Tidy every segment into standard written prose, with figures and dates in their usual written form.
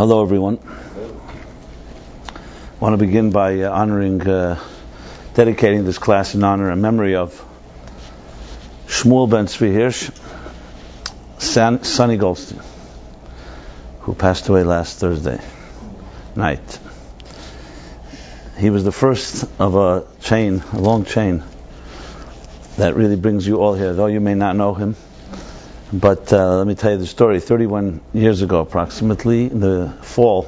Hello everyone. I want to begin by dedicating this class in honor and memory of Shmuel ben Tzvi Hirsch, Sonny Goldstein, who passed away last Thursday night. He was the first of a long chain, that really brings you all here, though you may not know him. But let me tell you the story. 31 years ago, approximately, in the fall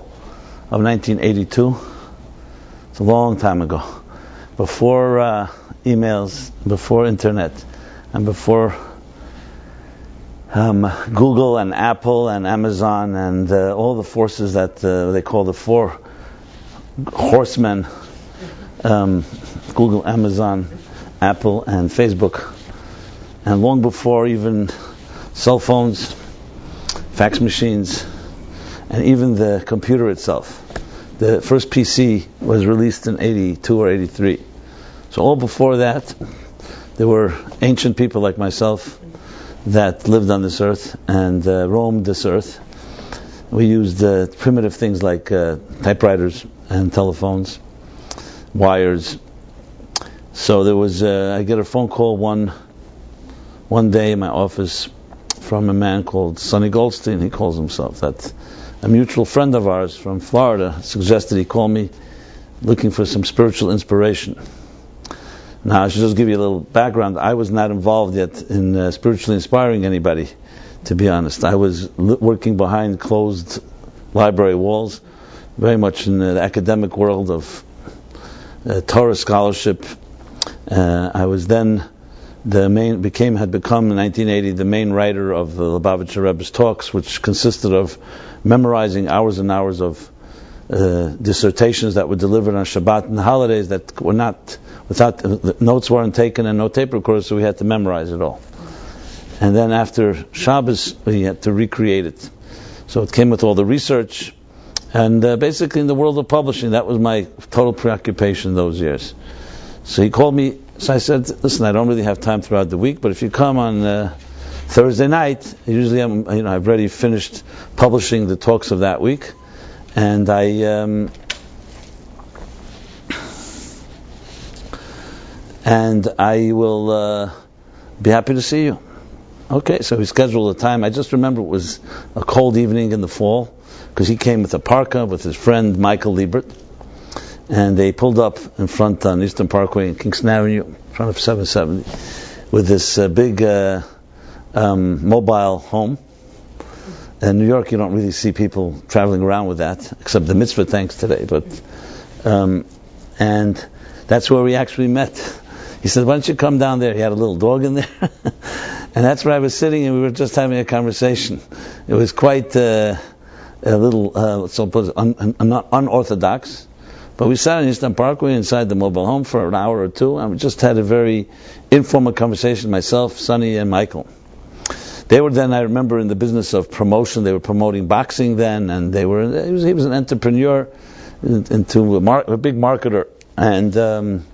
of 1982, it's a long time ago, before emails, before internet, and before Google and Apple and Amazon and all the forces that they call the four horsemen, Google, Amazon, Apple, and Facebook, and long before even cell phones, fax machines, and even the computer itself. The first PC was released in 82 or 83. So all before that, there were ancient people like myself that lived on this earth and roamed this earth. We used primitive things like typewriters and telephones, wires. So there was, I get a phone call one day in my office from a man called Sonny Goldstein, he calls himself. That a mutual friend of ours from Florida suggested he call me looking for some spiritual inspiration. Now I should just give you a little background. I was not involved yet in spiritually inspiring anybody, to be honest. I was working behind closed library walls, very much in the academic world of Torah scholarship. I was then had become in 1980 the main writer of the Lubavitcher Rebbe's talks, which consisted of memorizing hours and hours of dissertations that were delivered on Shabbat and the holidays that were not, without notes weren't taken and no tape recorders, so we had to memorize it all. And then after Shabbos, we had to recreate it. So it came with all the research, and basically in the world of publishing, that was my total preoccupation those years. So he called me. So I said, listen, I don't really have time throughout the week, but if you come on Thursday night, usually I've already finished publishing the talks of that week, and I will be happy to see you. Okay, so we scheduled a time. I just remember it was a cold evening in the fall, because he came with a parka with his friend Michael Liebert. And they pulled up in front on Eastern Parkway in Kingston Avenue, in front of 770, with this big mobile home. In New York, you don't really see people traveling around with that, except the mitzvah tanks today. But and that's where we actually met. He said, "Why don't you come down there?" He had a little dog in there, and that's where I was sitting, and we were just having a conversation. It was quite a little, unorthodox. But we sat in Eastern Parkway inside the mobile home for an hour or two, and we just had a very informal conversation, myself, Sonny, and Michael. They were then, I remember, in the business of promotion. They were promoting boxing then, and he was an entrepreneur, into a big marketer, and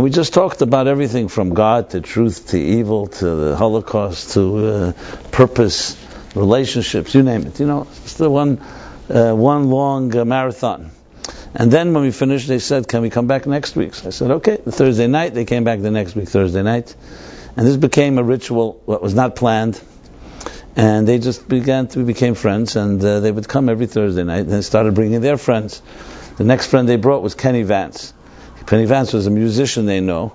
we just talked about everything from God to truth to evil to the Holocaust to purpose, relationships, you name it. It's the one long marathon. And then when we finished, they said, "Can we come back next week?" So I said, "Okay." The Thursday night, they came back the next week, Thursday night. And this became a ritual, what was not planned. And they just became friends, and they would come every Thursday night, and they started bringing their friends. The next friend they brought was Kenny Vance. Kenny Vance was a musician they know,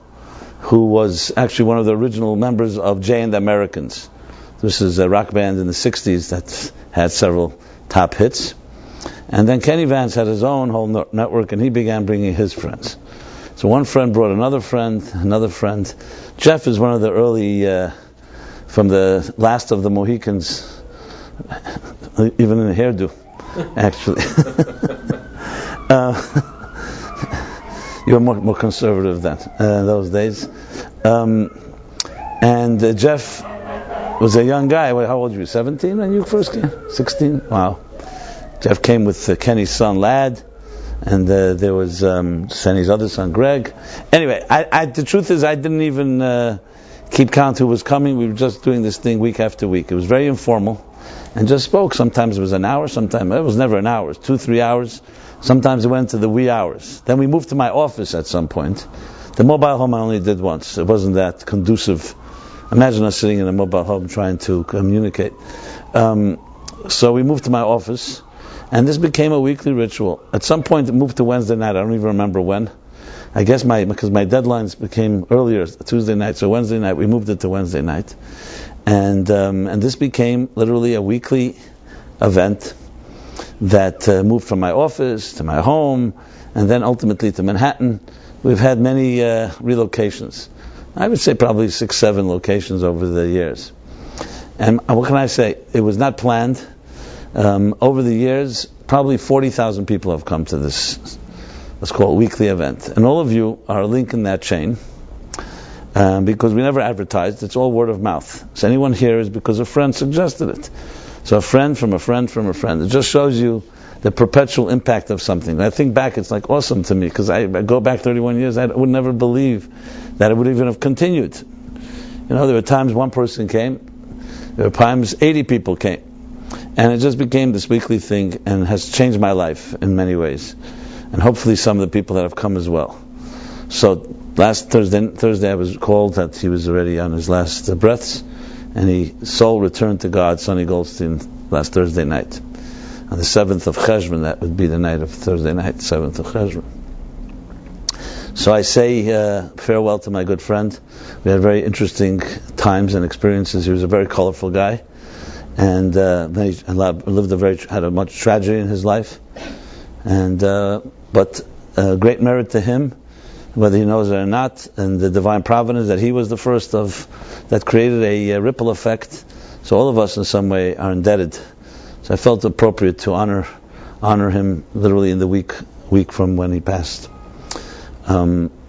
who was actually one of the original members of Jay and the Americans. This is a rock band in the 60s that had several top hits. And then Kenny Vance had his own whole network, and he began bringing his friends. So one friend brought another friend. Jeff is one of the early, from the last of the Mohicans, even in a hairdo, actually. You were more conservative then, those days. And Jeff was a young guy. How old were you? 17 when you first came? 16? Wow. Jeff came with Kenny's son, Lad, and there was Kenny's other son, Greg. Anyway, the truth is I didn't even keep count who was coming. We were just doing this thing week after week. It was very informal, and just spoke. Sometimes it was an hour, sometimes it was never an hour. It was 2-3 hours. Sometimes it went to the wee hours. Then we moved to my office at some point. The mobile home I only did once. It wasn't that conducive. Imagine us sitting in a mobile home trying to communicate. So we moved to my office, and this became a weekly ritual. At some point it moved to Wednesday night. I don't even remember when. I guess because my deadlines became earlier, Tuesday night, so Wednesday night, we moved it to Wednesday night. And this became literally a weekly event that moved from my office to my home, and then ultimately to Manhattan. We've had many relocations. I would say probably 6-7 locations over the years. And what can I say? It was not planned. Over the years, probably 40,000 people have come to this, let's call it, weekly event. And all of you are a link in that chain, because we never advertised. It's all word of mouth. So anyone here is because a friend suggested it. So a friend from a friend from a friend. It just shows you the perpetual impact of something. And I think back, it's like awesome to me, because I go back 31 years, I would never believe that it would even have continued. You know, there were times one person came, there were times 80 people came. And it just became this weekly thing, and has changed my life in many ways. And hopefully some of the people that have come as well. So last Thursday I was called that he was already on his last breaths, and his soul returned to God, Sonny Goldstein, last Thursday night. On the 7th of Cheshvan, that would be the night of Thursday night, 7th of Cheshvan. So I say farewell to my good friend. We had very interesting times and experiences. He was a very colorful guy, and had a much tragedy in his life. And but great merit to him, whether he knows it or not, and the divine providence that he was the first that created a ripple effect. So all of us in some way are indebted. So I felt appropriate to honor him literally in the week from when he passed.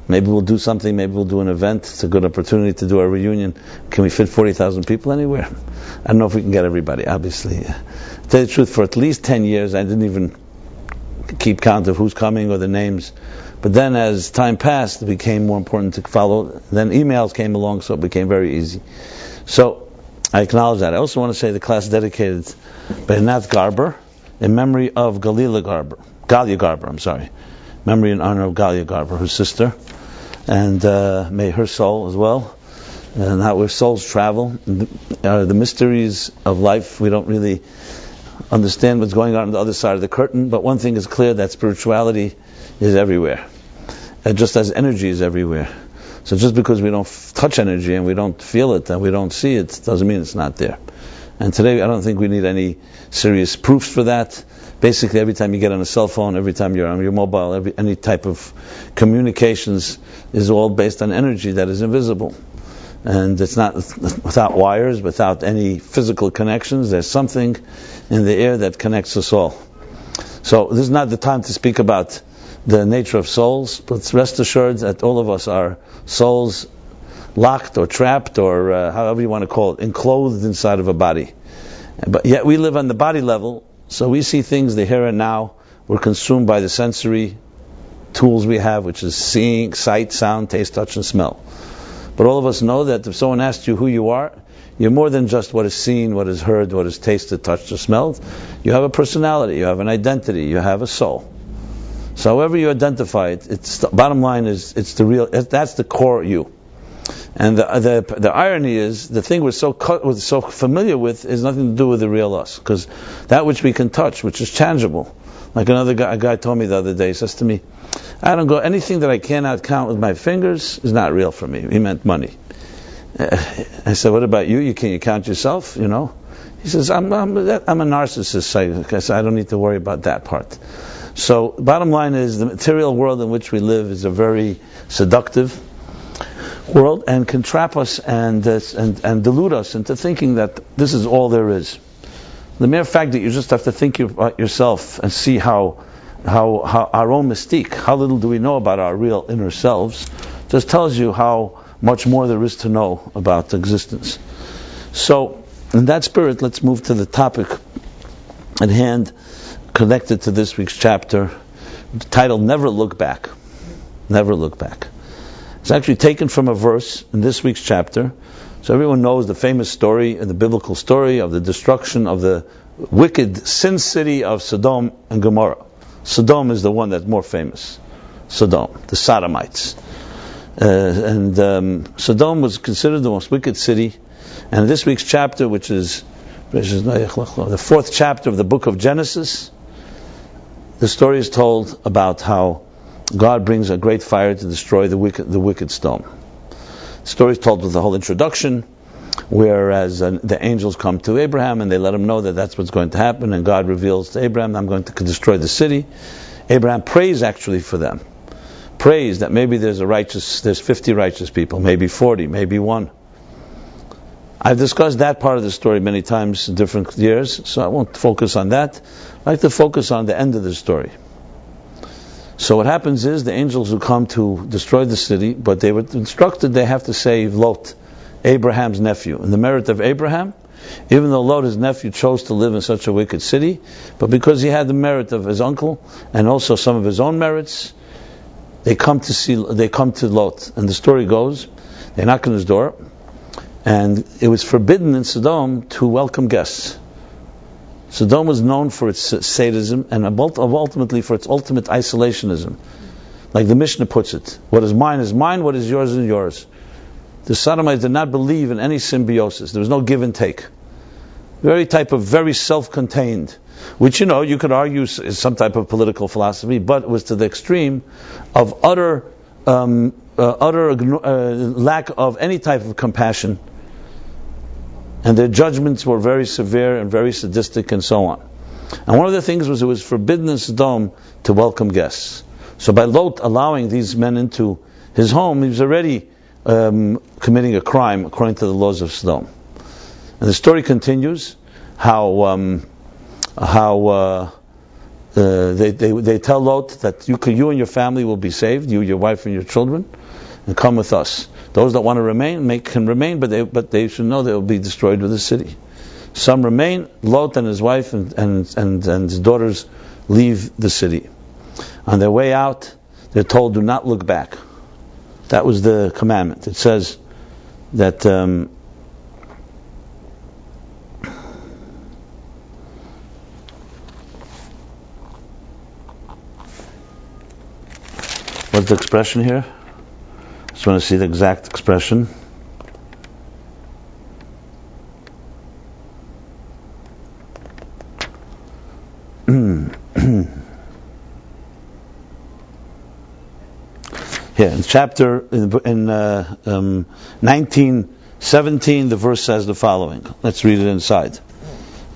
Maybe we'll do something. Maybe we'll do an event. It's a good opportunity to do a reunion. Can we fit 40,000 people anywhere? I don't know if we can get everybody, obviously. To tell you the truth, for at least 10 years, I didn't even keep count of who's coming or the names. But then as time passed, it became more important to follow. Then emails came along, so it became very easy. So I acknowledge that. I also want to say the class dedicated by Nath Garber in memory of Galia Garber, memory in honor of Galia Garber, her sister, and may her soul as well. And how where souls travel, the mysteries of life, we don't really understand what's going on the other side of the curtain. But one thing is clear, that spirituality is everywhere, just as energy is everywhere. So just because we don't touch energy and we don't feel it and we don't see it, doesn't mean it's not there. And today I don't think we need any serious proofs for that. Basically, every time you get on a cell phone, every time you're on your mobile, any type of communications is all based on energy that is invisible. And it's not without wires, without any physical connections. There's something in the air that connects us all. So this is not the time to speak about the nature of souls, but rest assured that all of us are souls locked or trapped, or however you want to call it, enclosed inside of a body. But yet we live on the body level, so we see things the here and now. We're consumed by the sensory tools we have, which is seeing, sight, sound, taste, touch, and smell. But all of us know that if someone asks you who you are, you're more than just what is seen, what is heard, what is tasted, touched, or smelled. You have a personality, you have an identity, you have a soul. So however you identify it, it's the bottom line is it's the real. That's the core you. And the irony is, the thing we're so familiar with is nothing to do with the real us, because that which we can touch, which is tangible. Like a guy told me the other day, he says to me, anything that I cannot count with my fingers is not real for me. He meant money. I said, what about you? Can you count yourself? You know? He says, I'm a narcissist. I said, I don't need to worry about that part. So, bottom line is, the material world in which we live is a very seductive world, and can trap us and delude us into thinking that this is all there is. The mere fact that you just have to think about yourself and see how our own mystique, how little do we know about our real inner selves, just tells you how much more there is to know about existence. So, in that spirit, let's move to the topic at hand, connected to this week's chapter, titled Never Look Back. Never Look Back. It's actually taken from a verse in this week's chapter. So everyone knows the famous story, the biblical story of the destruction of the wicked sin city of Sodom and Gomorrah. Sodom is the one that's more famous. Sodom, the Sodomites. Sodom was considered the most wicked city. And this week's chapter, which is the fourth chapter of the book of Genesis, the story is told about how God brings a great fire to destroy the wicked Sodom. The story is told with the whole introduction, whereas the angels come to Abraham and they let him know that that's what's going to happen, and God reveals to Abraham, I'm going to destroy the city. Abraham prays actually for them. Prays that maybe there's 50 righteous people, maybe 40, maybe one. I've discussed that part of the story many times in different years, so I won't focus on that. I'd like to focus on the end of the story. So what happens is the angels who come to destroy the city, but they were instructed they have to save Lot, Abraham's nephew. And the merit of Abraham, even though Lot, his nephew, chose to live in such a wicked city, but because he had the merit of his uncle and also some of his own merits, they come to Lot. And the story goes, they knock on his door, and it was forbidden in Sodom to welcome guests. Sodom was known for its sadism and ultimately for its ultimate isolationism. Like the Mishnah puts it, what is mine, what is yours is yours. The Sodomites did not believe in any symbiosis. There was no give and take. Very self-contained, which you could argue is some type of political philosophy, but it was to the extreme of utter lack of any type of compassion. And their judgments were very severe and very sadistic and so on. And one of the things was it was forbidden in Sodom to welcome guests. So by Lot allowing these men into his home, he was already committing a crime according to the laws of Sodom. And the story continues how they tell Lot that you and your family will be saved, you, your wife, and your children, and come with us. Those that want to remain can remain, but they should know they will be destroyed with the city. Some remain. Lot and his wife and his daughters leave the city. On their way out, they're told, do not look back. That was the commandment. It says that what's the expression here? Just want to see the exact expression. Here in chapter in 19:17, the verse says the following. Let's read it inside.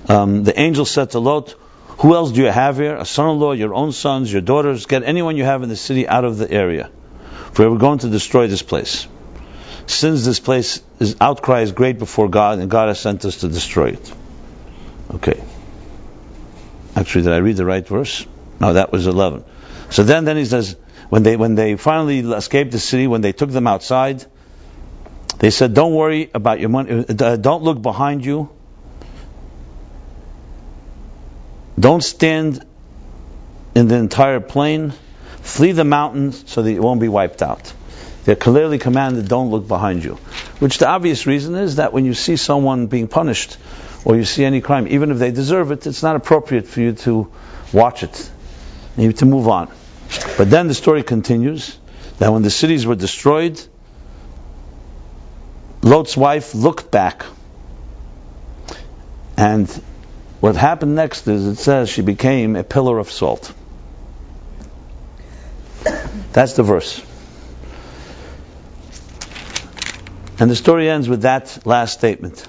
The angel said to Lot, "Who else do you have here? A son-in-law, your own sons, your daughters? Get anyone you have in the city out of the area, for we're going to destroy this place. Since this place outcry is great before God, and God has sent us to destroy it." Okay. Actually, did I read the right verse? No, that was 11. So then he says, when they finally escaped the city, when they took them outside, they said, "Don't worry about your money. Don't look behind you. Don't stand in the entire plain. Flee the mountains so that you won't be wiped out." They're clearly commanded, don't look behind you. Which the obvious reason is that when you see someone being punished, or you see any crime, even if they deserve it, it's not appropriate for you to watch it. You need to move on. But then the story continues, that when the cities were destroyed, Lot's wife looked back. And what happened next is, it says, she became a pillar of salt. That's the verse. And the story ends with that last statement.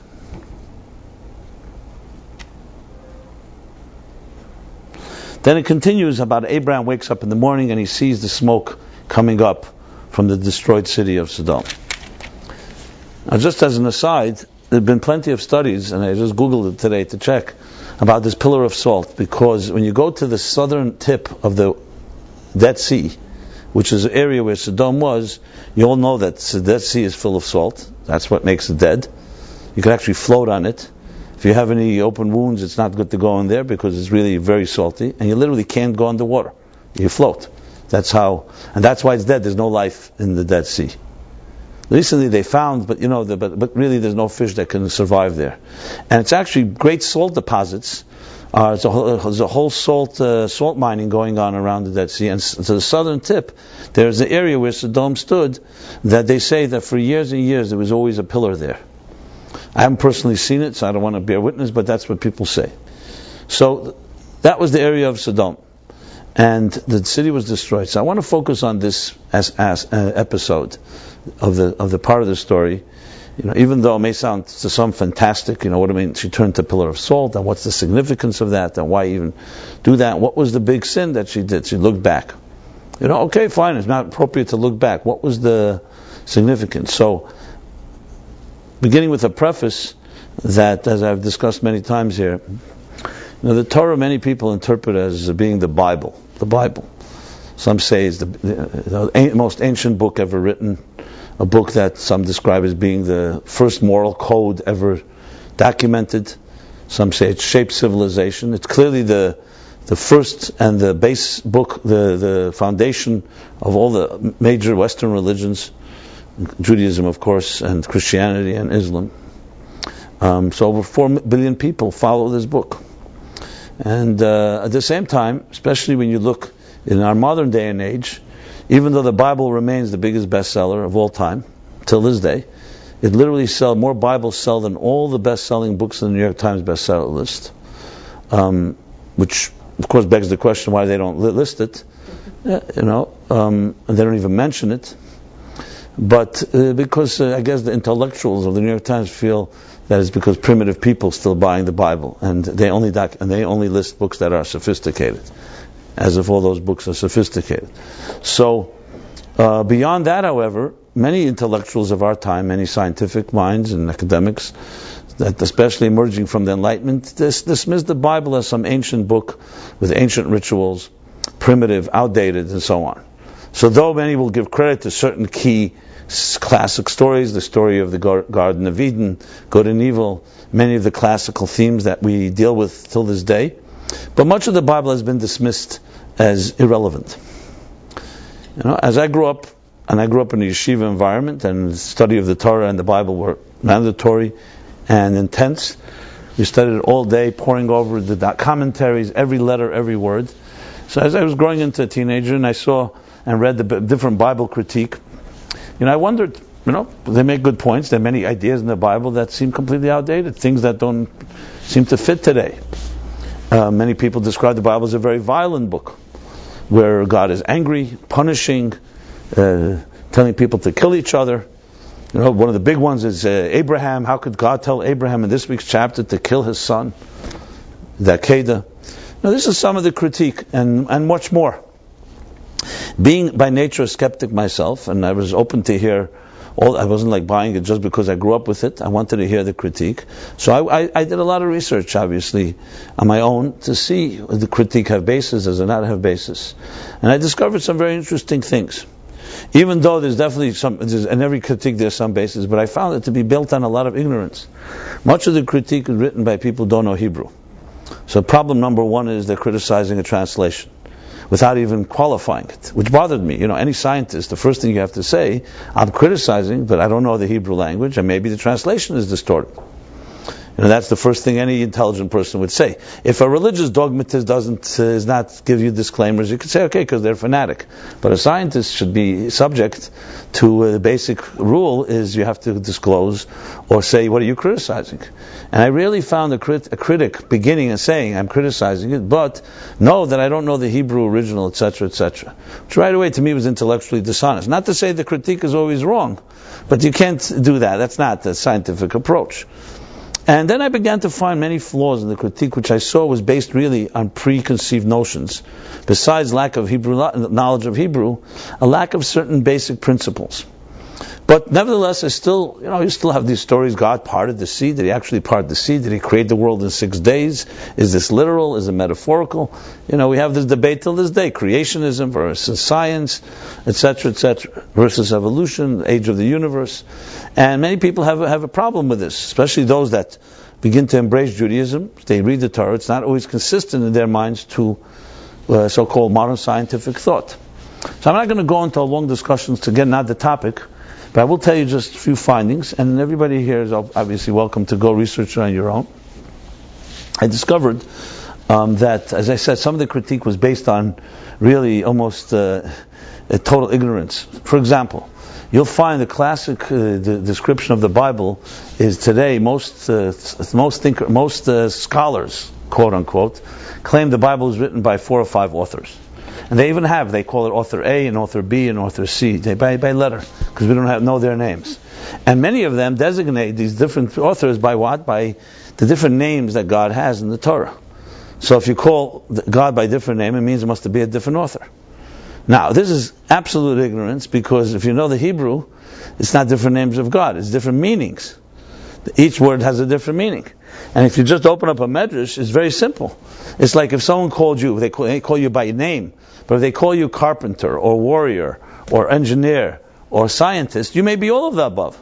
Then it continues about Abraham wakes up in the morning and he sees the smoke coming up from the destroyed city of Sodom. Now, just as an aside, there have been plenty of studies, and I just Googled it today to check, about this pillar of salt, because when you go to the southern tip of the Dead Sea, which is the area where Sodom was, you all know that the Dead Sea is full of salt. That's what makes it dead. You can actually float on it. If you have any open wounds, it's not good to go in there because it's really very salty, and you literally can't go underwater. You float. And that's why it's dead. There's no life in the Dead Sea. Recently they found, but but really there's no fish that can survive there. And it's actually great salt deposits. There's a whole salt mining going on around the Dead Sea, and to the southern tip, there's an area where Sodom stood that they say that for years and years there was always a pillar there. I haven't personally seen it, so I don't want to bear witness, but that's what people say. So that was the area of Sodom, and the city was destroyed. So I want to focus on this as episode of the part of the story. Even though it may sound to some fantastic, what do I mean? She turned to a pillar of salt, and what's the significance of that, and why even do that? What was the big sin that she did? She looked back. Okay, fine, it's not appropriate to look back. What was the significance? So, beginning with a preface that, as I've discussed many times here, the Torah many people interpret as being the Bible. The Bible. Some say it's the most ancient book ever written. A book that some describe as being the first moral code ever documented. Some say it shaped civilization. It's clearly the first and the base book, the foundation of all the major Western religions, Judaism, of course, and Christianity and Islam. So over 4 billion people follow this book. And at the same time, especially when you look in our modern day and age, even though the Bible remains the biggest bestseller of all time, till this day, it literally more Bibles sell than all the best-selling books in the New York Times bestseller list. Which, of course, begs the question why they don't list it. And they don't even mention it. But because I guess the intellectuals of the New York Times feel that it's because primitive people still buying the Bible, and they only list books that are sophisticated, as if all those books are sophisticated. So, beyond that, however, many intellectuals of our time, many scientific minds and academics, that especially emerging from the Enlightenment, dismiss the Bible as some ancient book with ancient rituals, primitive, outdated, and so on. So though many will give credit to certain key classic stories, the story of the Garden of Eden, good and evil, many of the classical themes that we deal with till this day, but much of the Bible has been dismissed as irrelevant. As I grew up, and I grew up in a yeshiva environment, and the study of the Torah and the Bible were mandatory and intense. We studied it all day, poring over the commentaries, every letter, every word. So as I was growing into a teenager, and I saw and read the different Bible critique, I wondered, they make good points. There are many ideas in the Bible that seem completely outdated, things that don't seem to fit today. Many people describe the Bible as a very violent book, where God is angry, punishing, telling people to kill each other. One of the big ones is Abraham. How could God tell Abraham in this week's chapter to kill his son? The Akedah. Now, this is some of the critique, and much more. Being by nature a skeptic myself, and I was open to hear I wasn't like buying it just because I grew up with it. I wanted to hear the critique. So I did a lot of research, obviously, on my own to see if the critique have basis, does it not have basis. And I discovered some very interesting things. Even though there's definitely in every critique there's some basis, but I found it to be built on a lot of ignorance. Much of the critique is written by people who don't know Hebrew. So problem number one is they're criticizing a translation without even qualifying it, which bothered me. Any scientist, the first thing you have to say, I'm criticizing, but I don't know the Hebrew language, and maybe the translation is distorted. That's the first thing any intelligent person would say. If a religious dogmatist does not give you disclaimers, you could say, okay, because they're fanatic. But a scientist should be subject to the basic rule is you have to disclose or say, what are you criticizing? And I really found a critic beginning and saying, I'm criticizing it, but know that I don't know the Hebrew original, etc., etc. Which right away to me was intellectually dishonest. Not to say the critique is always wrong, but you can't do that. That's not the scientific approach. And then I began to find many flaws in the critique, which I saw was based really on preconceived notions. Besides lack of knowledge of Hebrew, a lack of certain basic principles. But nevertheless, you still have these stories. God parted the sea. Did He actually part the sea? Did He create the world in 6 days? Is this literal? Is it metaphorical? We have this debate till this day. Creationism versus science, etc., etc., versus evolution, age of the universe. And many people have a problem with this, especially those that begin to embrace Judaism. They read the Torah. It's not always consistent in their minds to so-called modern scientific thought. So I'm not going to go into long discussions to get not the topic, But I will tell you just a few findings, and everybody here is obviously welcome to go research on your own. I discovered that, as I said, some of the critique was based on really almost a total ignorance. For example, you'll find the classic the description of the Bible is today most scholars, quote unquote, claim the Bible is written by 4 or 5 authors. And they call it author A and author B and author C, by letter, because we don't know their names. And many of them designate these different authors by what? By the different names that God has in the Torah. So if you call God by a different name, it means it must be a different author. Now, this is absolute ignorance, because if you know the Hebrew, it's not different names of God, it's different meanings. Each word has a different meaning. And if you just open up a medrash, it's very simple. It's like if someone called you, they call you by name, but if they call you carpenter or warrior or engineer or scientist, you may be all of the above.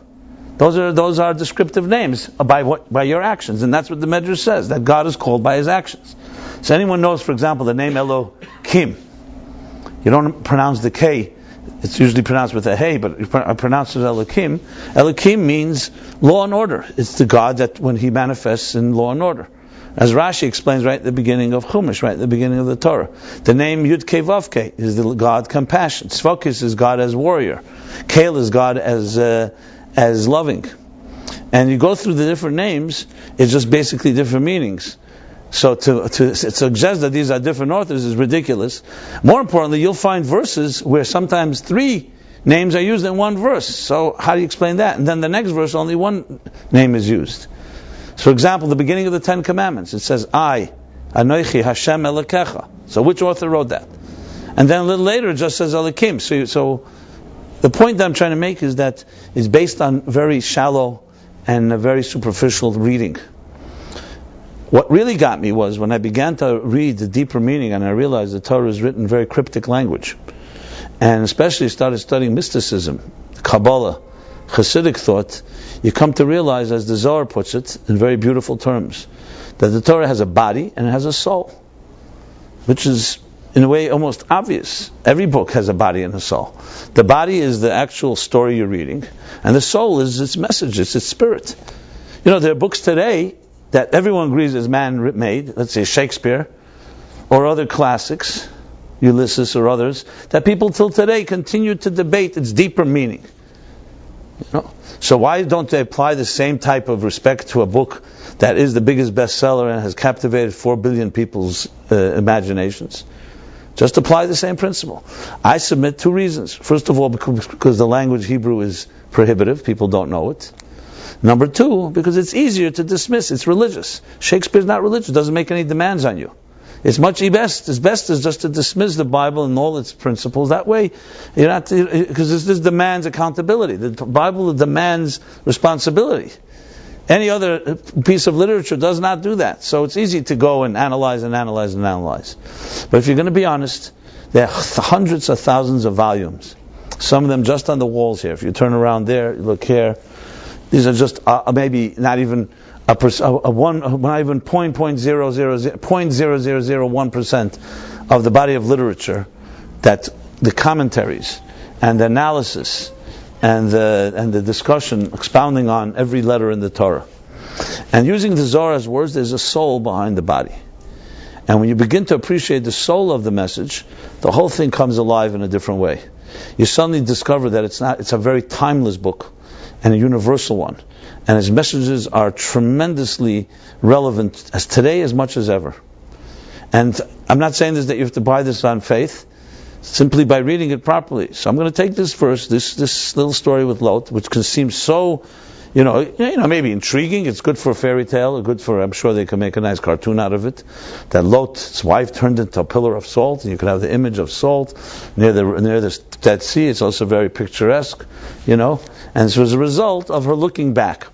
Those are descriptive names by your actions, and that's what the medrash says, that God is called by His actions. So anyone knows, for example, the name Elohim. You don't pronounce the K. It's usually pronounced with a hey, but you pronounce it Elohim. Elohim means law and order. It's the God that when He manifests in law and order. As Rashi explains right at the beginning of Chumash, right at the beginning of the Torah. The name Yud Kei Vav Kei is the God compassion. Tzvokis is God as warrior. Kael is God as loving. And you go through the different names, it's just basically different meanings. So to suggest that these are different authors is ridiculous. More importantly, you'll find verses where sometimes 3 names are used in one verse. So how do you explain that? And then the next verse, only one name is used. So, for example, the beginning of the 10 Commandments, it says, I, Anoichi, Hashem Elokecha. So which author wrote that? And then a little later it just says Elokim. So the point that I'm trying to make is that it's based on very shallow and a very superficial reading. What really got me was when I began to read the deeper meaning, and I realized the Torah is written in very cryptic language. And especially started studying mysticism, Kabbalah, Hasidic thought, you come to realize, as the Zohar puts it in very beautiful terms, that the Torah has a body and it has a soul, which is in a way almost obvious. Every book has a body and a soul. The body is the actual story you're reading, and the soul is its message, it's its spirit. You know, there are books today that everyone agrees is man-made, let's say Shakespeare, or other classics, Ulysses or others, that people till today continue to debate its deeper meaning. You know? So why don't they apply the same type of respect to a book that is the biggest bestseller and has captivated 4 billion people's imaginations? Just apply the same principle. I submit 2 reasons. First of all, because the language Hebrew is prohibitive, people don't know it. Number 2, because it's easier to dismiss. It's religious. Shakespeare's not religious. It doesn't make any demands on you. It's much best. It's best is just to dismiss the Bible and all its principles. That way, you're not, because this demands accountability. The Bible demands responsibility. Any other piece of literature does not do that. So it's easy to go and analyze. But if you're going to be honest, there are hundreds of thousands of volumes. Some of them just on the walls here. If you turn around there, you look here. These are just maybe not even not even 0.0001% of the body of literature, that the commentaries and the analysis and the discussion expounding on every letter in the Torah. And using the Zohar as words, there's a soul behind the body. And when you begin to appreciate the soul of the message, the whole thing comes alive in a different way. You suddenly discover that it's a very timeless book and a universal one. And its messages are tremendously relevant as today as much as ever. And I'm not saying this that you have to buy this on faith, simply by reading it properly. So I'm going to take this verse, this little story with Lot, which can seem so, maybe intriguing. It's good for a fairy tale, I'm sure they can make a nice cartoon out of it. That Lot's wife turned into a pillar of salt, and you can have the image of salt near the Dead Sea. It's also very picturesque, And this was a result of her looking back.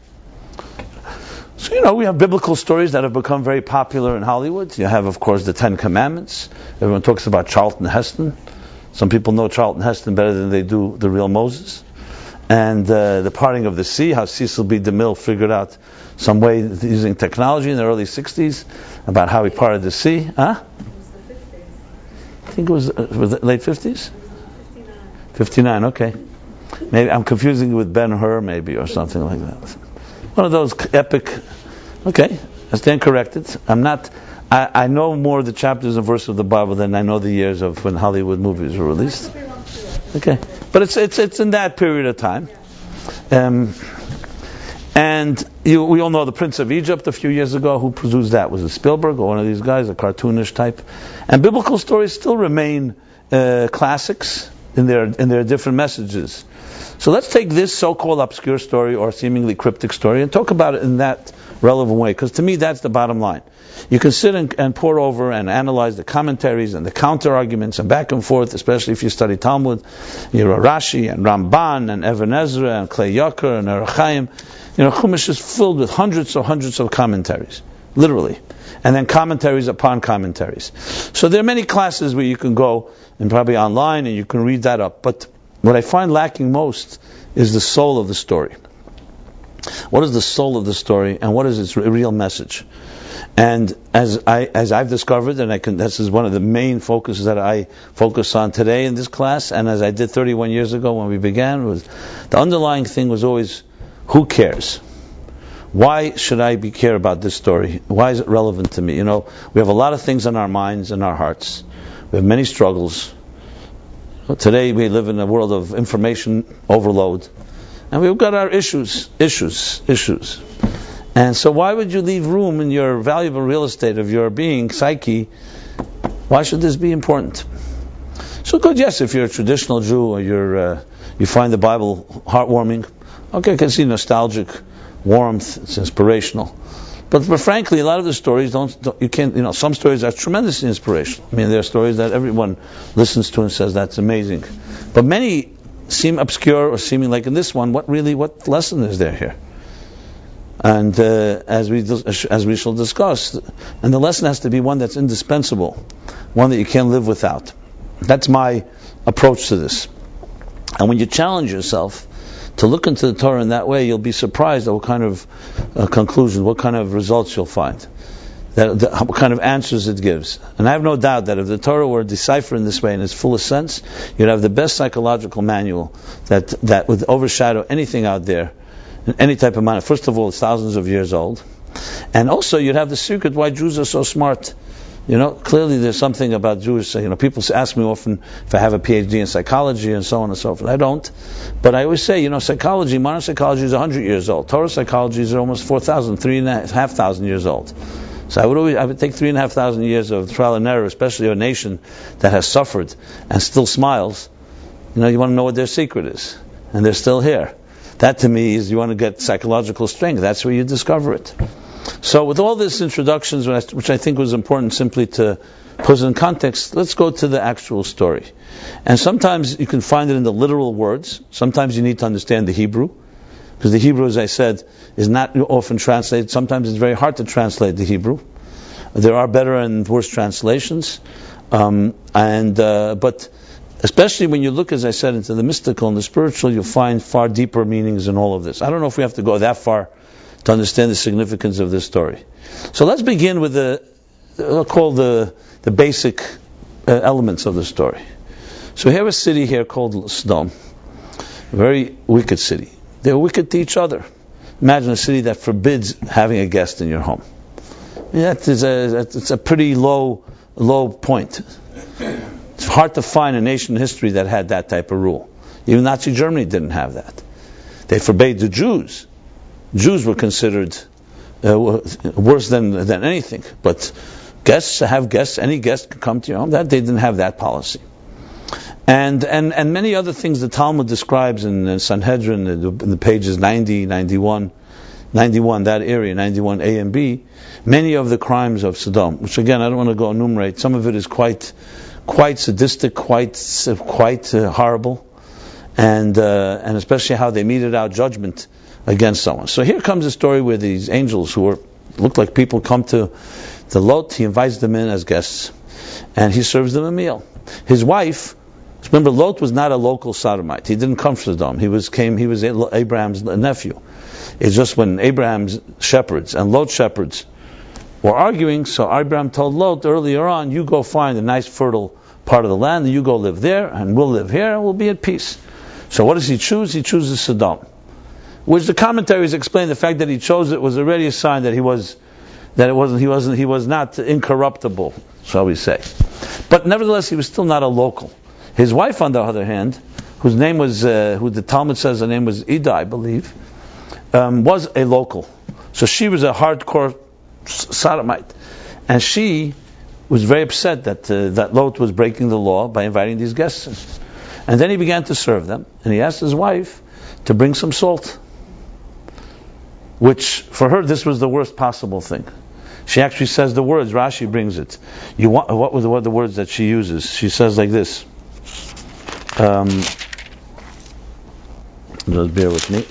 So, we have biblical stories that have become very popular in Hollywood. You have, of course, the 10 Commandments. Everyone talks about Charlton Heston. Some people know Charlton Heston better than they do the real Moses. And the parting of the sea, how Cecil B. DeMille figured out some way using technology in the early 60s about how he parted the sea. Huh? It was the 50s. I think it was late 50s? 59, okay. Maybe I'm confusing it with Ben-Hur, maybe, or something like that. One of those epic. Okay, I stand corrected. I know more of the chapters and verses of the Bible than I know the years of when Hollywood movies were released. Okay, but it's in that period of time. And we all know the Prince of Egypt a few years ago. Who produced that? Was it Spielberg or one of these guys, a cartoonish type? And biblical stories still remain classics in their different messages. So let's take this so-called obscure story or seemingly cryptic story and talk about it in that relevant way, because to me that's the bottom line. You can sit and pore over and analyze the commentaries and the counter-arguments and back and forth, especially if you study Talmud. You're Rashi and Ramban and Even Ezra and Klei Yakar and Orach Chaim. Chumash is filled with hundreds of commentaries, literally. And then commentaries upon commentaries. So there are many classes where you can go, and probably online, and you can read that up. But what I find lacking most is the soul of the story. What is the soul of the story, and what is its real message? And as I've discovered, and this is one of the main focuses that I focus on today in this class, and as I did 31 years ago when we began, was the underlying thing was always, who cares? Why should I care about this story? Why is it relevant to me? We have a lot of things on our minds and our hearts. We have many struggles. Today we live in a world of information overload. And we've got our issues. And so why would you leave room in your valuable real estate of your being, psyche? Why should this be important? So good, yes, if you're a traditional Jew or you find the Bible heartwarming, okay, I can see nostalgic warmth, it's inspirational. But frankly, a lot of the stories some stories are tremendously inspirational. I mean, there are stories that everyone listens to and says, that's amazing. But many seem obscure or seeming like in this one, what lesson is there here? And as we shall discuss, and the lesson has to be one that's indispensable, one that you can't live without. That's my approach to this. And when you challenge yourself to look into the Torah in that way, you'll be surprised at what kind of conclusions, what kind of results you'll find, what kind of answers it gives. And I have no doubt that if the Torah were deciphered in this way in its fullest sense, you'd have the best psychological manual that would overshadow anything out there, in any type of manner. First of all, it's thousands of years old. And also you'd have the secret why Jews are so smart. Clearly there's something about Jews. People ask me often if I have a PhD in psychology and so on and so forth. I don't. But I always say, psychology, modern psychology is 100 years old. Torah psychology is almost 4,000, 3,500 years old. So I would take 3,500 years of trial and error, especially a nation that has suffered and still smiles. You want to know what their secret is. And they're still here. That to me is, you want to get psychological strength. That's where you discover it. So with all these introductions, which I think was important simply to put it in context, let's go to the actual story. And sometimes you can find it in the literal words. Sometimes you need to understand the Hebrew. Because the Hebrew, as I said, is not often translated. Sometimes it's very hard to translate the Hebrew. There are better and worse translations. But especially when you look, as I said, into the mystical and the spiritual, you'll find far deeper meanings in all of this. I don't know if we have to go that far to understand the significance of this story. So let's begin with we'll call the basic elements of the story. So we have a city here called Sodom, a very wicked city. They're wicked to each other. Imagine a city that forbids having a guest in your home. It's a pretty low point. It's hard to find a nation in history that had that type of rule. Even Nazi Germany didn't have that. They forbade the Jews. Jews were considered worse than anything. But any guest could come to your home. That they didn't have that policy. And many other things the Talmud describes in Sanhedrin, in the pages 90, 91, that area, 91 A and B, many of the crimes of Sodom, which again I don't want to go enumerate. Some of it is quite sadistic, quite horrible, and especially how they meted out judgment against someone. So here comes a story where these angels who look like people come to Lot. He invites them in as guests, and he serves them a meal. His wife, remember, Lot was not a local Sodomite. He didn't come from Sodom. He was Abraham's nephew. It's just when Abraham's shepherds and Lot's shepherds were arguing, so Abraham told Lot earlier on, you go find a nice fertile part of the land, and you go live there, and we'll live here, and we'll be at peace. So what does he choose? He chooses Sodom, which the commentaries explain the fact that he chose it was already a sign that he was not incorruptible, shall we say. But nevertheless, he was still not a local. His wife, on the other hand, whose name was, who the Talmud says her name was Ida, I believe, was a local. So she was a hardcore sodomite, and she was very upset that Lot was breaking the law by inviting these guests in. And then he began to serve them, and he asked his wife to bring some salt, which for her this was the worst possible thing. She actually says the words. Rashi brings it. What were the words that she uses? She says like this. Just bear with me.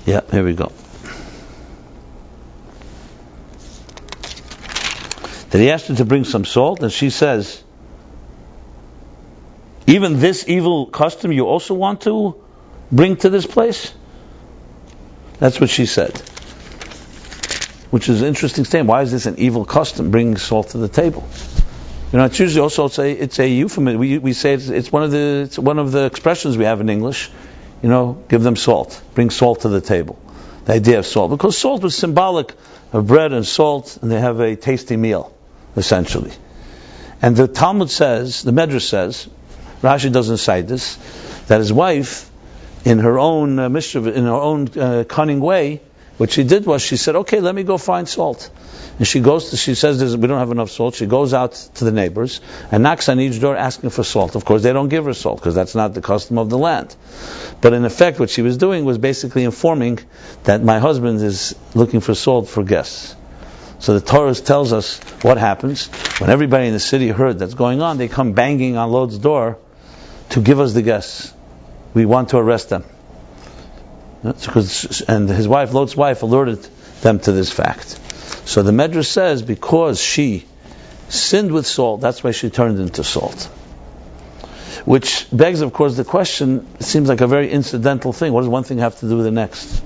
Yeah, here we go. That he asked her to bring some salt, and she says, even this evil custom you also want to bring to this place? That's what she said. Which is an interesting statement. Why is this an evil custom, bringing salt to the table? It's usually also it's a euphemism. We say it's one of the expressions we have in English. Give them salt. Bring salt to the table. The idea of salt. Because salt was symbolic of bread and salt, and they have a tasty meal, essentially. And the Talmud says, the Medrash says, Rashi doesn't cite this, that his wife, in her own mischief, in her own cunning way, what she did was she said, okay, let me go find salt. And she says, we don't have enough salt. She goes out to the neighbors and knocks on each door asking for salt. Of course, they don't give her salt because that's not the custom of the land. But in effect, what she was doing was basically informing that my husband is looking for salt for guests. So the Torah tells us what happens when everybody in the city heard that's going on. They come banging on Lot's door to give us the guests. We want to arrest them. And his wife, Lot's wife, alerted them to this fact. So the Medrash says because she sinned with salt, that's why she turned into salt. Which begs, of course, the question, it seems like a very incidental thing. What does one thing have to do with the next?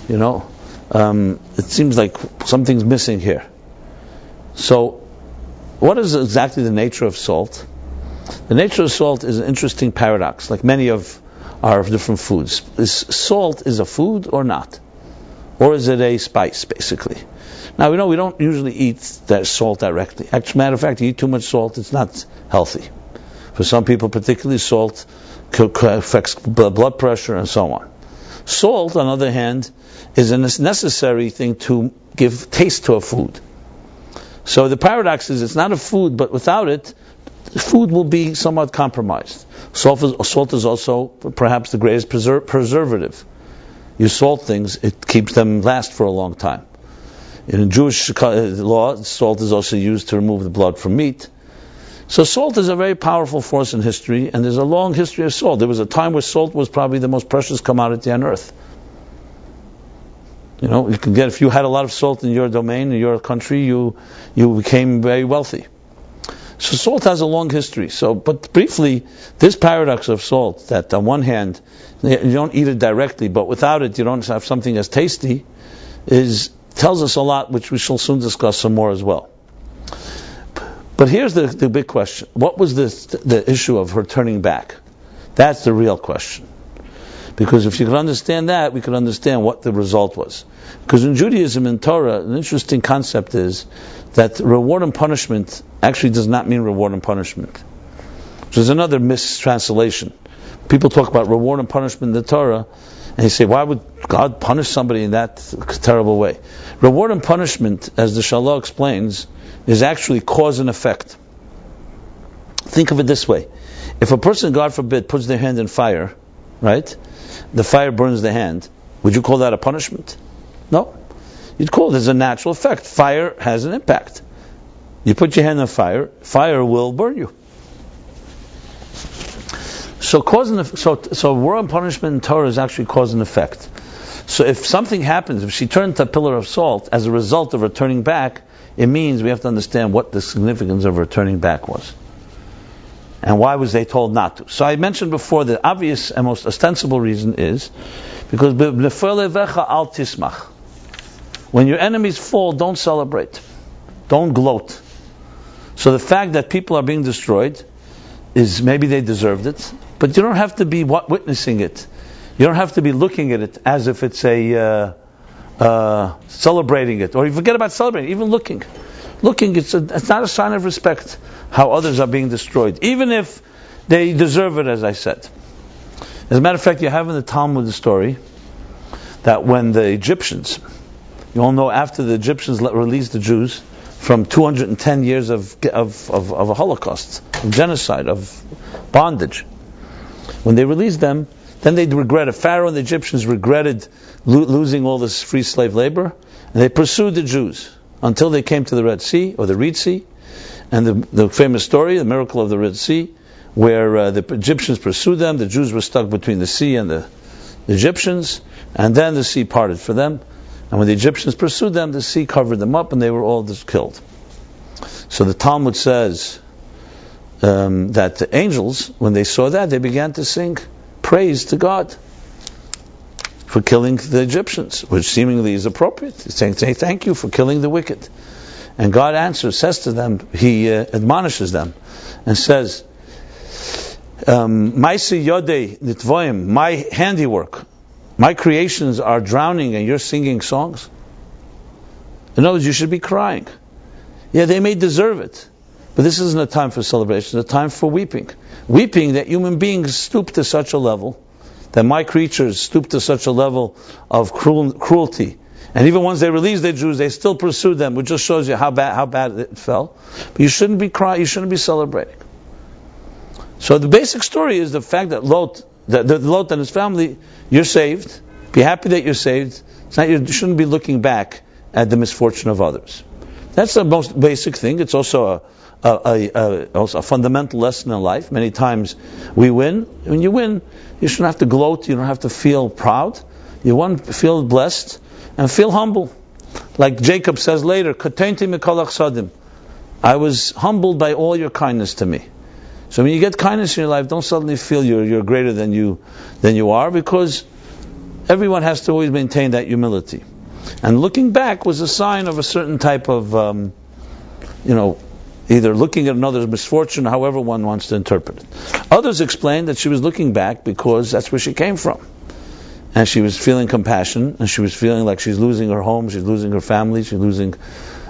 It seems like something's missing here. So, what is exactly the nature of salt? The nature of salt is an interesting paradox, like many of our different foods. Is salt a food or not? Or is it a spice, basically? Now, we don't usually eat that salt directly. As a matter of fact, you eat too much salt, it's not healthy. For some people, particularly, salt affects blood pressure and so on. Salt, on the other hand, is a necessary thing to give taste to a food. So the paradox is it's not a food, but without it, the food will be somewhat compromised. Salt is also perhaps the greatest preservative. You salt things, it keeps them last for a long time. In Jewish law, salt is also used to remove the blood from meat. So salt is a very powerful force in history, and there's a long history of salt. There was a time where salt was probably the most precious commodity on earth. You can get, if you had a lot of salt in your domain, in your country, you became very wealthy. So salt has a long history. But briefly, this paradox of salt, that on one hand, you don't eat it directly, but without it, you don't have something as tasty, tells us a lot, which we shall soon discuss some more as well. But here's the big question. What was the issue of her turning back? That's the real question. Because if you could understand that, we could understand what the result was. Because in Judaism and Torah, an interesting concept is that reward and punishment actually does not mean reward and punishment. Which is another mistranslation. People talk about reward and punishment in the Torah, and they say, why would God punish somebody in that terrible way? Reward and punishment, as the Shalah explains, is actually cause and effect. Think of it this way. If a person, God forbid, puts their hand in fire, right? The fire burns the hand. Would you call that a punishment? No. You'd call it as a natural effect. Fire has an impact. You put your hand on fire, fire will burn you. So reward and punishment in Torah is actually cause and effect. So if something happens, if she turned to a pillar of salt as a result of her turning back, it means we have to understand what the significance of her turning back was. And why was they told not to? So I mentioned before the obvious and most ostensible reason is because b'nefel levecha al tismach. When your enemies fall, don't celebrate. Don't gloat. So the fact that people are being destroyed is maybe they deserved it, but you don't have to be witnessing it. You don't have to be looking at it as if it's a celebrating it, or you forget about celebrating. Even looking, it's not a sign of respect how others are being destroyed, even if they deserve it, as I said. As a matter of fact, you have in the Talmud the story that when the Egyptians, you all know, after the Egyptians released the Jews from 210 years of a Holocaust, of genocide, of bondage, when they released them, then they regretted. Pharaoh and the Egyptians regretted losing all this free slave labor, and they pursued the Jews until they came to the Red Sea, or the Reed Sea, and the famous story, the miracle of the Red Sea, where the Egyptians pursued them, the Jews were stuck between the sea and the Egyptians, and then the sea parted for them, and when the Egyptians pursued them, the sea covered them up, and they were all just killed. So the Talmud says that the angels, when they saw that, they began to sing praise to God for killing the Egyptians, which seemingly is appropriate. He's saying, thank you for killing the wicked. And God says to them, He admonishes them, and says, Maisi Yodei Nitvoim, my handiwork, my creations are drowning and you're singing songs? In other words, you should be crying. Yeah, they may deserve it, but this isn't a time for celebration, it's a time for weeping. Weeping that human beings stoop to such a level, that my creatures stoop to such a level of cruelty. And even once they released the Jews, they still pursued them, which just shows you how bad it fell. But you shouldn't be crying, you shouldn't be celebrating. So the basic story is the fact that Lot and his family, you're saved. Be happy that you're saved. You shouldn't be looking back at the misfortune of others. That's the most basic thing. It's also a fundamental lesson in life. Many times we win. When you win, you shouldn't have to gloat. You don't have to feel proud. You want to feel blessed and feel humble. Like Jacob says later, "Katenti mikolach Sodom." I was humbled by all your kindness to me. So when you get kindness in your life, don't suddenly feel you're greater than you are, because everyone has to always maintain that humility. And looking back was a sign of a certain type of, either looking at another's misfortune, however one wants to interpret it. Others explain that she was looking back because that's where she came from. And she was feeling compassion, and she was feeling like she's losing her home, she's losing her family, she's losing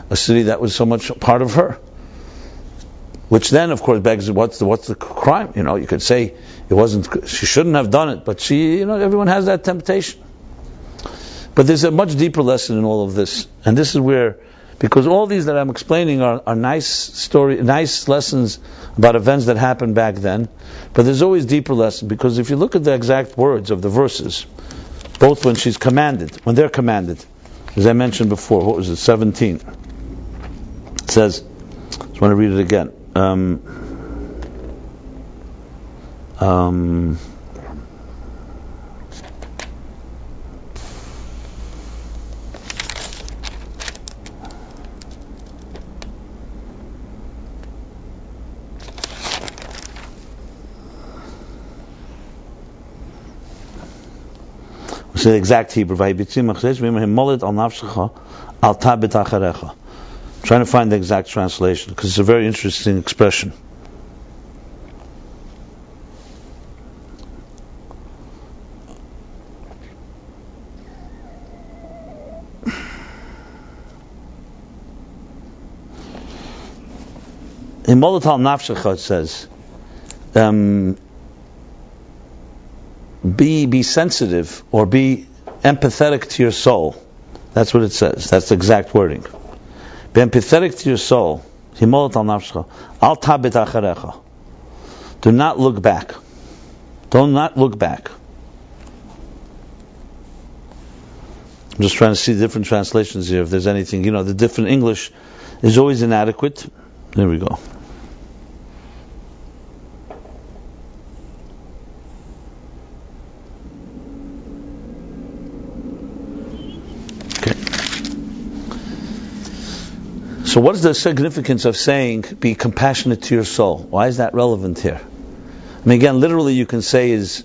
a city that was so much part of her. Which then, of course, begs, what's the crime? You could say she shouldn't have done it, but everyone has that temptation. But there's a much deeper lesson in all of this, and this is where, because all these that I'm explaining are nice lessons about events that happened back then, but there's always deeper lessons, because if you look at the exact words of the verses, both when they're commanded, as I mentioned before, what was it, 17? It says, I just want to read it again. It's the exact Hebrew. I'm trying to find the exact translation, because it's a very interesting expression. In Molet al Nafshecha it says, be sensitive, or be empathetic to your soul. That's what it says. That's the exact wording. Be empathetic to your soul. Al tabit acharecha. Do not look back. Do not look back. I'm just trying to see the different translations here, if there's anything, the different English is always inadequate. There we go. So what is the significance of saying, be compassionate to your soul? Why is that relevant here? I mean, again, literally you can say is,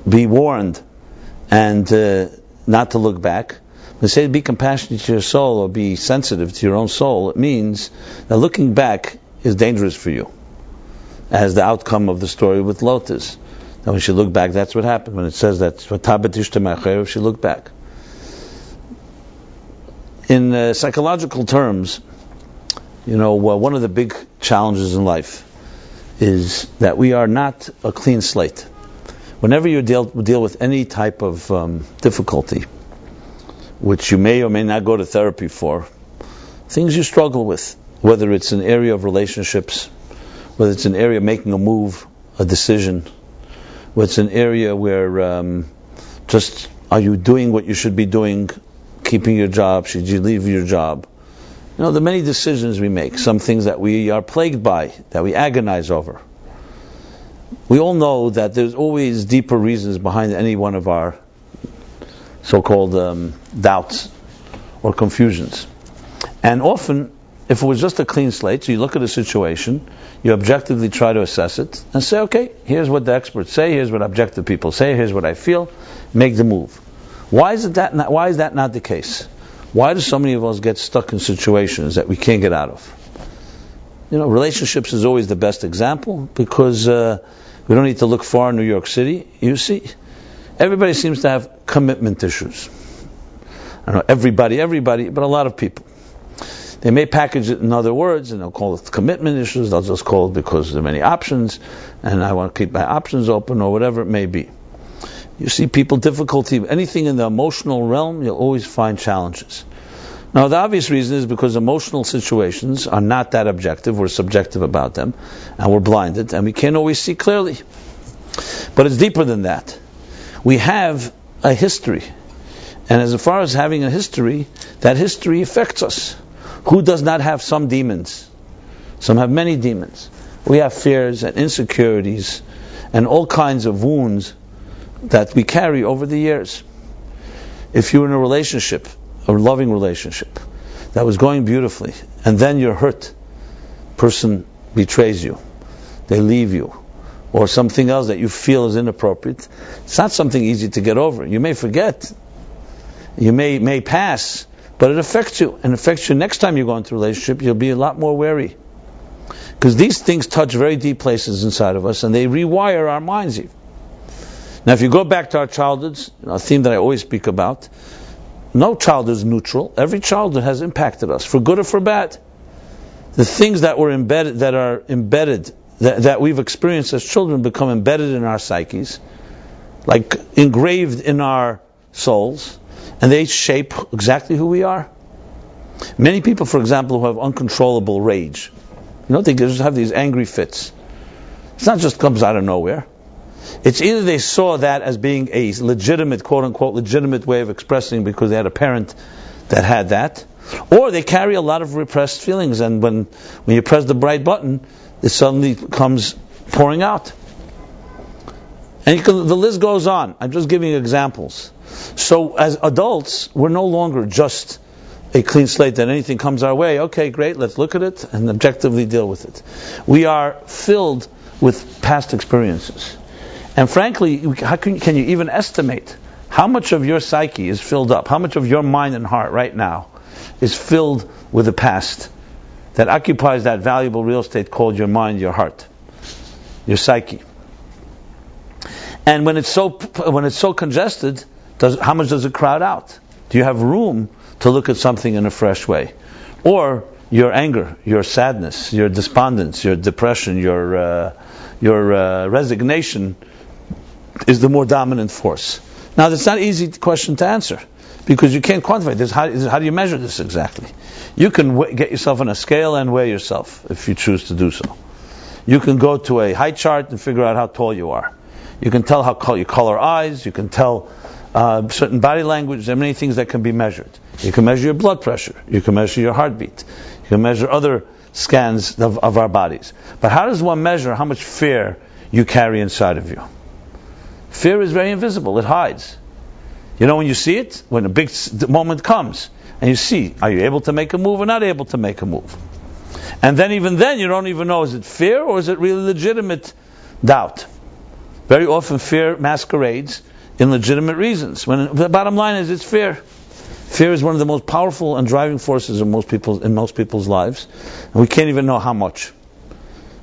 be warned and not to look back. When they say be compassionate to your soul or be sensitive to your own soul, it means that looking back is dangerous for you, as the outcome of the story with Lot is. That when she looked back, that's what happened. When it says that she looked back. In psychological terms, one of the big challenges in life is that we are not a clean slate. Whenever you deal with any type of difficulty, which you may or may not go to therapy for, things you struggle with, whether it's an area of relationships, whether it's an area of making a move, a decision, whether it's an area where just are you doing what you should be doing, keeping your job, should you leave your job? There are many decisions we make, some things that we are plagued by, that we agonize over. We all know that there's always deeper reasons behind any one of our so-called doubts or confusions. And often, if it was just a clean slate, so you look at a situation, you objectively try to assess it, and say, okay, here's what the experts say, here's what objective people say, here's what I feel, make the move. Why is that not the case? Why do so many of us get stuck in situations that we can't get out of? Relationships is always the best example, because we don't need to look far in New York City. You see, everybody seems to have commitment issues. I don't know everybody, but a lot of people. They may package it in other words, and they'll call it commitment issues. They'll just call it because there are many options, and I want to keep my options open, or whatever it may be. You see people difficulty, anything in the emotional realm, you'll always find challenges. Now, the obvious reason is because emotional situations are not that objective. We're subjective about them, and we're blinded, and we can't always see clearly. But it's deeper than that. We have a history, and as far as having a history, that history affects us. Who does not have some demons? Some have many demons. We have fears and insecurities and all kinds of wounds that we carry over the years. If you're in a relationship, a loving relationship, that was going beautifully, and then you're hurt, person betrays you, they leave you, or something else that you feel is inappropriate, it's not something easy to get over. You may forget, you may pass, but it affects you, and affects you next time you go into a relationship. You'll be a lot more wary, because these things touch very deep places inside of us, and they rewire our minds even. Now, if you go back to our childhoods, a theme that I always speak about, no child is neutral. Every childhood has impacted us, for good or for bad. The things that were embedded, that we've experienced as children, become embedded in our psyches, like engraved in our souls, and they shape exactly who we are. Many people, for example, who have uncontrollable rage, they just have these angry fits. It's not just comes out of nowhere. It's either they saw that as being a legitimate, quote-unquote, legitimate way of expressing because they had a parent that had that, or they carry a lot of repressed feelings, and when you press the bright button, it suddenly comes pouring out. And the list goes on. I'm just giving you examples. So as adults, we're no longer just a clean slate that anything comes our way. Okay, great, let's look at it and objectively deal with it. We are filled with past experiences. And frankly, can you even estimate how much of your psyche is filled up, how much of your mind and heart right now is filled with the past that occupies that valuable real estate called your mind, your heart, your psyche? And when it's so congested, how much does it crowd out? Do you have room to look at something in a fresh way? Or your anger, your sadness, your despondence, your depression, your resignation is the more dominant force. Now, that's not an easy question to answer, because you can't quantify this. How do you measure this exactly? You can get yourself on a scale and weigh yourself if you choose to do so. You can go to a height chart and figure out how tall you are. You can tell how you color eyes. You can tell certain body language. There are many things that can be measured. You can measure your blood pressure. You can measure your heartbeat. You can measure other scans of our bodies. But how does one measure how much fear you carry inside of you? Fear is very invisible. It hides. When you see it, when a big moment comes, and you see, are you able to make a move or not able to make a move? And then even then, you don't even know, is it fear or is it really legitimate doubt? Very often fear masquerades in legitimate reasons, when the bottom line is it's fear. Fear is one of the most powerful and driving forces in most people's lives, and we can't even know how much.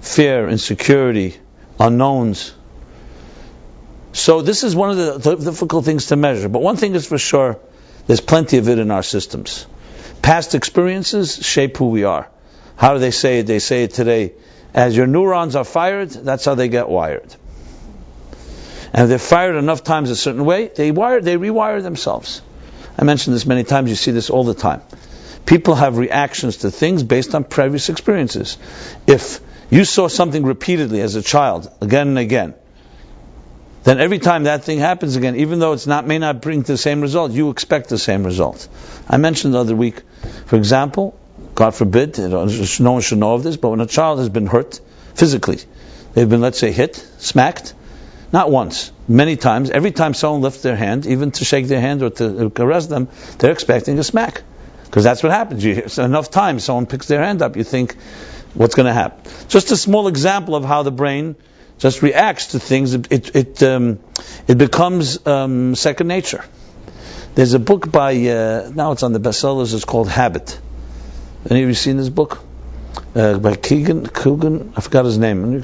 Fear, insecurity, unknowns. So this is one of the difficult things to measure. But one thing is for sure, there's plenty of it in our systems. Past experiences shape who we are. How do they say it? They say it today, as your neurons are fired, that's how they get wired. And if they're fired enough times a certain way, they rewire themselves. I mentioned this many times, you see this all the time. People have reactions to things based on previous experiences. If you saw something repeatedly as a child, again and again, then every time that thing happens again, even though may not bring the same result, you expect the same result. I mentioned the other week, for example, God forbid, no one should know of this, but when a child has been hurt physically, they've been, let's say, hit, smacked, not once, many times, every time someone lifts their hand, even to shake their hand or to caress them, they're expecting a smack. Because that's what happens. So enough times someone picks their hand up, you think, what's going to happen? Just a small example of how the brain just reacts to things. It becomes second nature. There's a book by, now it's on the bestsellers, it's called Habit. Any of you seen this book? By Coogan, I forgot his name.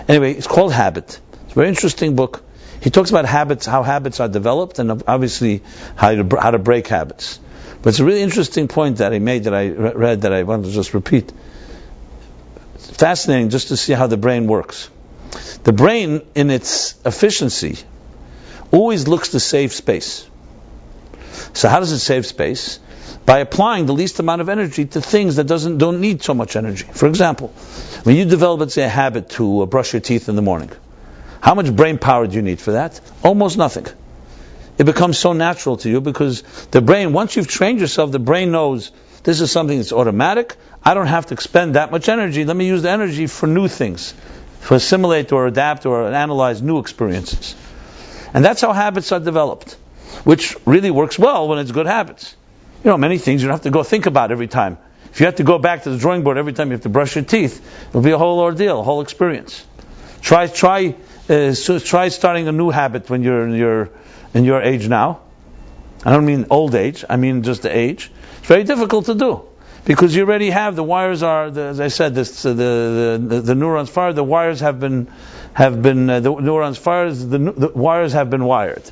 Anyway, it's called Habit. It's a very interesting book. He talks about habits, how habits are developed, and obviously how to break habits. But it's a really interesting point that he made that I read that I want to just repeat. It's fascinating just to see how the brain works. The brain, in its efficiency, always looks to save space. So how does it save space? By applying the least amount of energy to things that don't need so much energy. For example, when you develop, let's say, a habit to brush your teeth in the morning, how much brain power do you need for that? Almost nothing. It becomes so natural to you because the brain, once you've trained yourself, the brain knows this is something that's automatic. I don't have to expend that much energy. Let me use the energy for new things, to assimilate or adapt or analyze new experiences. And that's how habits are developed, which really works well when it's good habits. You know, many things you don't have to go think about every time. If you have to go back to the drawing board every time you have to brush your teeth, it'll be a whole ordeal, a whole experience. Try starting a new habit when you're in your age now. I don't mean old age, I mean just the age. It's very difficult to do because you already have the wires are, as I said, the neurons fired. The wires have been the neurons fired. The wires have been wired.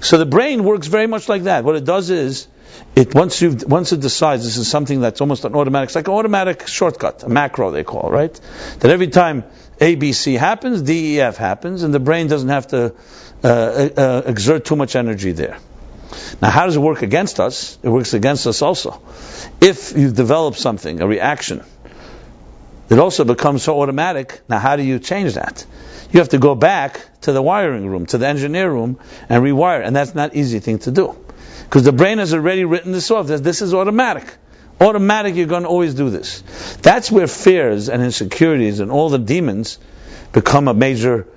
So the brain works very much like that. What it does is, once it decides this is something that's almost an automatic, it's like an automatic shortcut, a macro they call, right? That every time A, B, C happens, D, E, F happens, and the brain doesn't have to exert too much energy there. Now, how does it work against us? It works against us also. If you've developed something, a reaction, it also becomes so automatic. Now, how do you change that? You have to go back to the wiring room, to the engineer room, and rewire. And that's not an easy thing to do. Because the brain has already written this off. This is automatic. Automatic, you're going to always do this. That's where fears and insecurities and all the demons become a major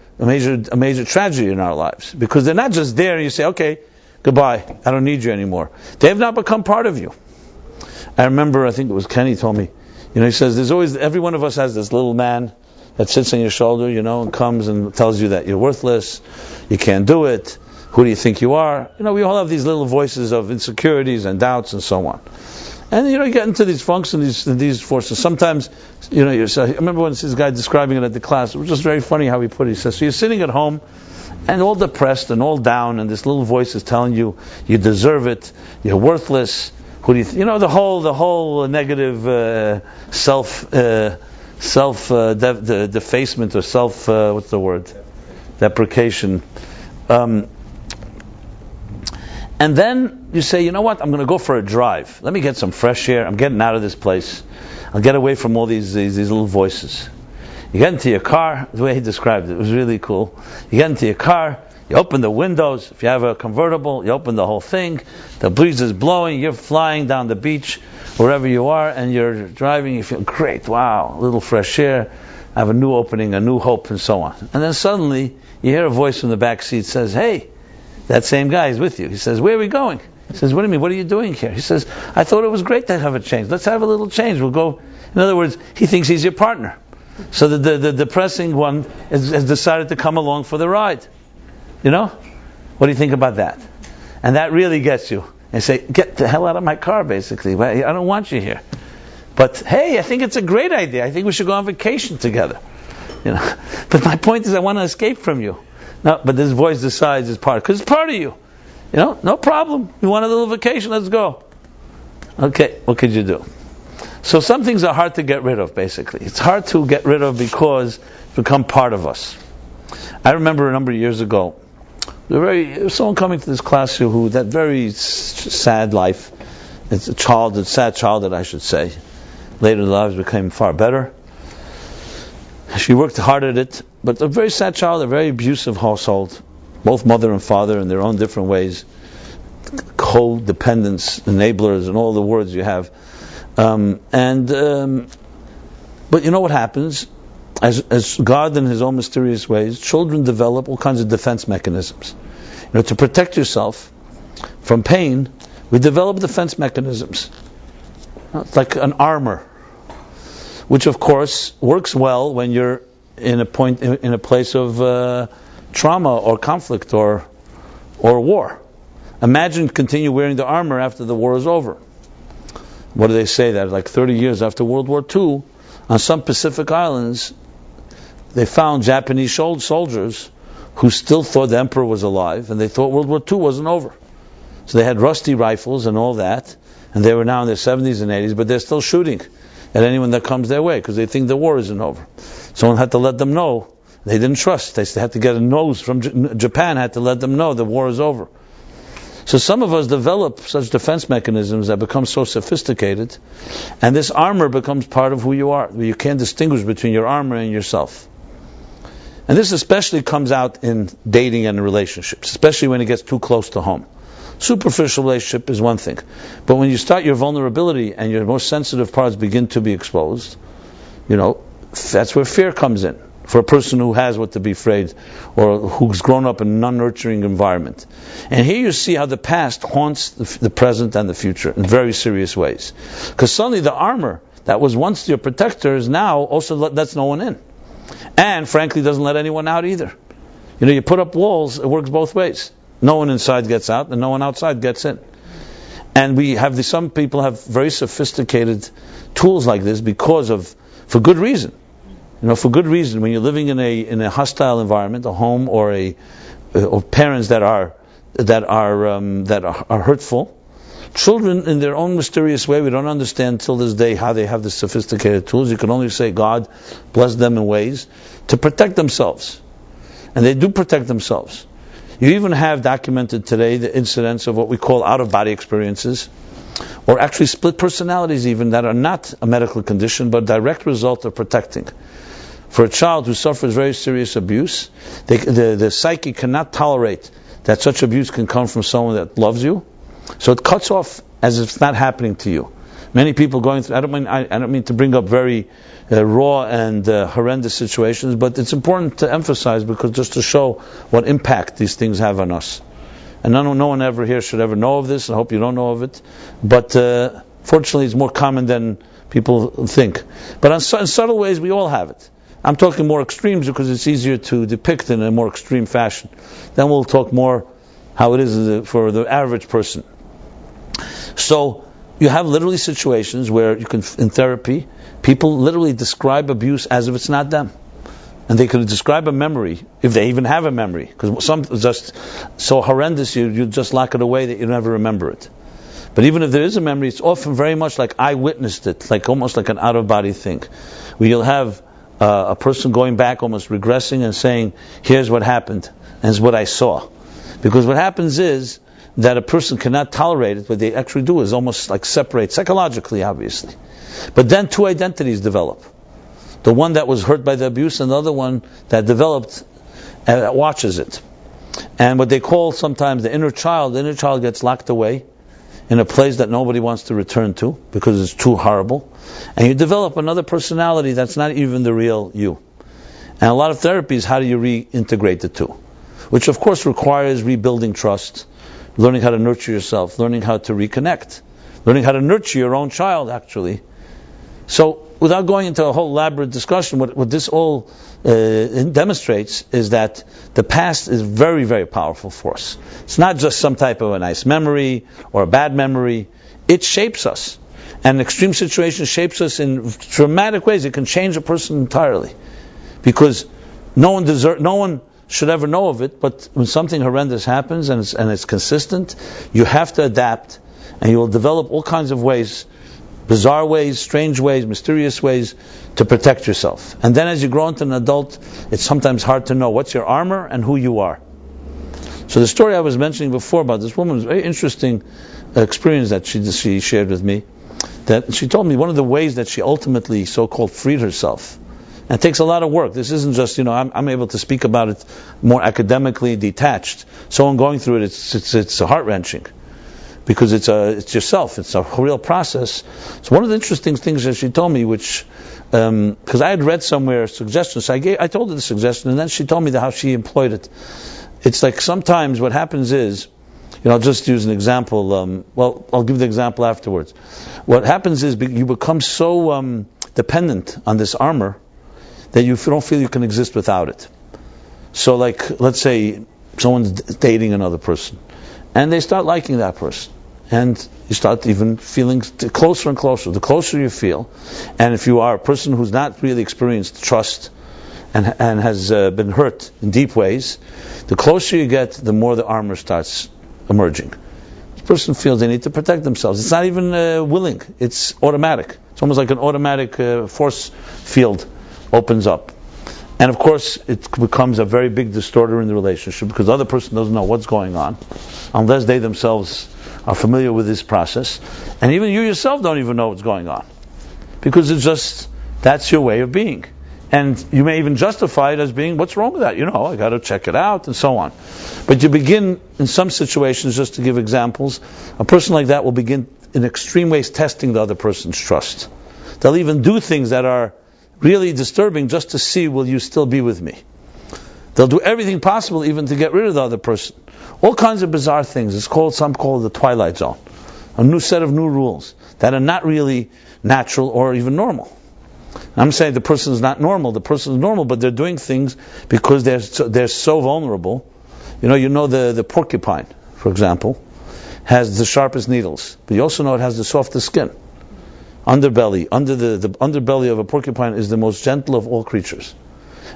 tragedy in our lives. Because they're not just there and you say, okay, goodbye, I don't need you anymore. They have not become part of you. I remember, I think it was Kenny told me, he says, every one of us has this little man that sits on your shoulder, and comes and tells you that you're worthless, you can't do it, who do you think you are? We all have these little voices of insecurities and doubts and so on. And you get into these functions, these forces. Sometimes, I remember when this guy describing it at the class, it was just very funny how he put it. He says, so you're sitting at home, and all depressed and all down, and this little voice is telling you, you deserve it, you're worthless, who do you the whole negative defacement or deprecation. And then you say, you know what, I'm going to go for a drive. Let me get some fresh air. I'm getting out of this place. I'll get away from all these little voices. You get into your car, the way he described it was really cool. You get into your car, you open the windows. If you have a convertible, you open the whole thing. The breeze is blowing, you're flying down the beach, wherever you are, and you're driving, you feel great, wow, a little fresh air, I have a new opening, a new hope, and so on. And then suddenly, you hear a voice from the back seat says, hey, that same guy is with you. He says, where are we going? He says, what do you mean, what are you doing here? He says, I thought it was great to have a change. Let's have a little change. We'll go. In other words, he thinks he's your partner. So the depressing one has decided to come along for the ride. What do you think about that? And that really gets you. and say, get the hell out of my car, basically. I don't want you here. But hey, I think it's a great idea. I think we should go on vacation together. But my point is, I want to escape from you. No, but this voice decides it's because it's part of you. No problem. You want a little vacation? Let's go. Okay, what could you do? So some things are hard to get rid of, basically. It's hard to get rid of because it's become part of us. I remember a number of years ago, there was someone coming to this class who that very sad life. It's a sad childhood, I should say. Later, the lives became far better. She worked hard at it, but a very sad child, a very abusive household. Both mother and father in their own different ways. Codependence, enablers, and all the words you have. But you know what happens? As God in His own mysterious ways, children develop all kinds of defense mechanisms. To protect yourself from pain, we develop defense mechanisms. It's like an armor, which of course works well when you're in a place of trauma or conflict or war. Imagine continue wearing the armor after the war is over. What do they say? That like 30 years after World War II, on some Pacific islands, they found Japanese soldiers who still thought the emperor was alive, and they thought World War II wasn't over. So they had rusty rifles and all that, and they were now in their 70s and 80s, but they're still shooting at anyone that comes their way because they think the war isn't over. Someone had to let them know. They didn't trust. They had to get a nose from Japan, had to let them know the war is over. So some of us develop such defense mechanisms that become so sophisticated, and this armor becomes part of who you are. You can't distinguish between your armor and yourself. And this especially comes out in dating and relationships, especially when it gets too close to home. Superficial relationship is one thing, but when you start your vulnerability and your most sensitive parts begin to be exposed, that's where fear comes in. For a person who has what to be afraid, or who's grown up in a non-nurturing environment. And here you see how the past haunts the present and the future in very serious ways. Because suddenly the armor that was once your protector is now also lets no one in. And frankly doesn't let anyone out either. You put up walls, it works both ways. No one inside gets out and no one outside gets in. And some people have very sophisticated tools like this for good reason. For good reason. When you're living in a hostile environment, a home or parents that are hurtful, children in their own mysterious way, we don't understand till this day how they have the sophisticated tools. You can only say God bless them in ways to protect themselves, and they do protect themselves. You even have documented today the incidents of what we call out-of-body experiences, or actually split personalities even, that are not a medical condition but a direct result of protecting. For a child who suffers very serious abuse, the psyche cannot tolerate that such abuse can come from someone that loves you, so it cuts off as if it's not happening to you. Many people going through, I don't mean to bring up very raw and horrendous situations, but it's important to emphasize because just to show what impact these things have on us. And no one ever here should ever know of this. I hope you don't know of it. But fortunately, it's more common than people think. But in subtle ways, we all have it. I'm talking more extremes because it's easier to depict in a more extreme fashion. Then we'll talk more how it is for the average person. So you have literally situations where you can, in therapy, people literally describe abuse as if it's not them. And they could describe a memory, if they even have a memory, because some is just so horrendous you just lock it away that you never remember it. But even if there is a memory, it's often very much like I witnessed it, like almost like an out-of-body thing, where you'll have a person going back, almost regressing and saying, here's what happened, and it's what I saw. Because what happens is that a person cannot tolerate it. What they actually do is almost like separate, psychologically obviously. But then two identities develop. The one that was hurt by the abuse and the other one that developed watches it. And what they call sometimes the inner child gets locked away in a place that nobody wants to return to because it's too horrible. And you develop another personality that's not even the real you. And a lot of therapy is how do you reintegrate the two, which of course requires rebuilding trust, learning how to nurture yourself, learning how to reconnect, learning how to nurture your own child actually, So, without going into a whole elaborate discussion, what this all demonstrates is that the past is very, very powerful force. It's not just some type of a nice memory or a bad memory. It shapes us. And extreme situations shapes us in dramatic ways. It can change a person entirely. Because no one should ever know of it, but when something horrendous happens and it's consistent, you have to adapt, and you will develop all kinds of ways, bizarre ways, strange ways, mysterious ways to protect yourself. And then as you grow into an adult, it's sometimes hard to know what's your armor and who you are. So the story I was mentioning before about this woman was a very interesting experience that she shared with me. That she told me one of the ways that she ultimately so-called freed herself. And it takes a lot of work. This isn't just, I'm able to speak about it more academically detached. Someone going through it, it's heart-wrenching. Because it's yourself. It's a real process. So one of the interesting things that she told me, which, because I had read somewhere suggestions, so I told her the suggestion, and then she told me how she employed it. It's like sometimes what happens is, I'll just use an example. I'll give the example afterwards. What happens is you become so dependent on this armor that you don't feel you can exist without it. So, like, let's say someone's dating another person, and they start liking that person, and you start even feeling closer and closer. The closer you feel, and if you are a person who's not really experienced trust and has been hurt in deep ways, the closer you get, the more the armor starts emerging. The person feels they need to protect themselves. It's not even willing. It's automatic. It's almost like an automatic force field opens up. And of course, it becomes a very big distorter in the relationship because the other person doesn't know what's going on unless they themselves are familiar with this process. And even you yourself don't even know what's going on because it's just, that's your way of being. And you may even justify it as being, what's wrong with that? I got to check it out and so on. But you begin, in some situations, just to give examples, a person like that will begin in extreme ways testing the other person's trust. They'll even do things that are really disturbing just to see, will you still be with me? They'll do everything possible even to get rid of the other person. All kinds of bizarre things. Some call it the Twilight Zone. A new set of new rules that are not really natural or even normal. I'm saying the person is not normal. The person is normal, but they're doing things because they're so vulnerable. The porcupine, for example, has the sharpest needles, but you also know it has the softest skin. Underbelly, the underbelly of a porcupine is the most gentle of all creatures.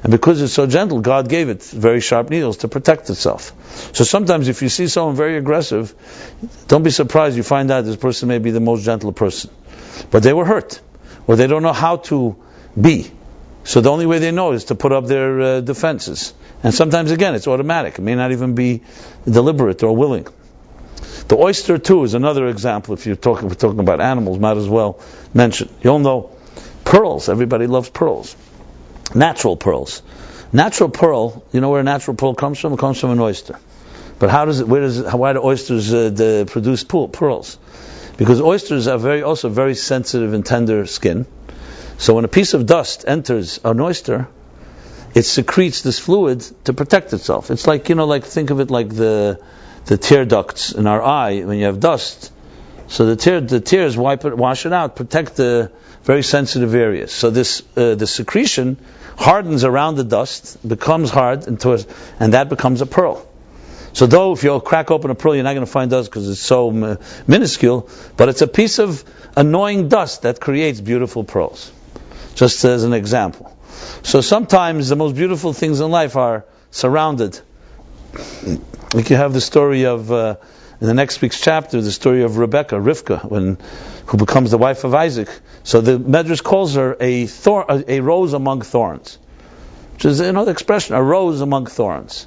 And because it's so gentle, God gave it very sharp needles to protect itself. So sometimes if you see someone very aggressive, don't be surprised you find out this person may be the most gentle person. But they were hurt, or they don't know how to be. So the only way they know is to put up their defenses. And sometimes, again, it's automatic. It may not even be deliberate or willing. The oyster, too, is another example. If we're talking about animals, might as well mention. You all know pearls. Everybody loves pearls. Natural pearls. Natural pearl, you know where a natural pearl comes from? It comes from an oyster. But why do oysters produce pearls? Because oysters have also very sensitive and tender skin. So when a piece of dust enters an oyster, it secretes this fluid to protect itself. It's like, think of it like the tear ducts in our eye when you have dust. So the tears wash it out, protect the very sensitive areas. So the secretion hardens around the dust, becomes hard, and that becomes a pearl. So though if you crack open a pearl, you're not going to find dust because it's so minuscule, but it's a piece of annoying dust that creates beautiful pearls. Just as an example. So sometimes the most beautiful things in life are surrounded. Like you have the story of, in the next week's chapter, the story of Rivka, who becomes the wife of Isaac. So the Medrash calls her a rose among thorns, which is another expression, a rose among thorns.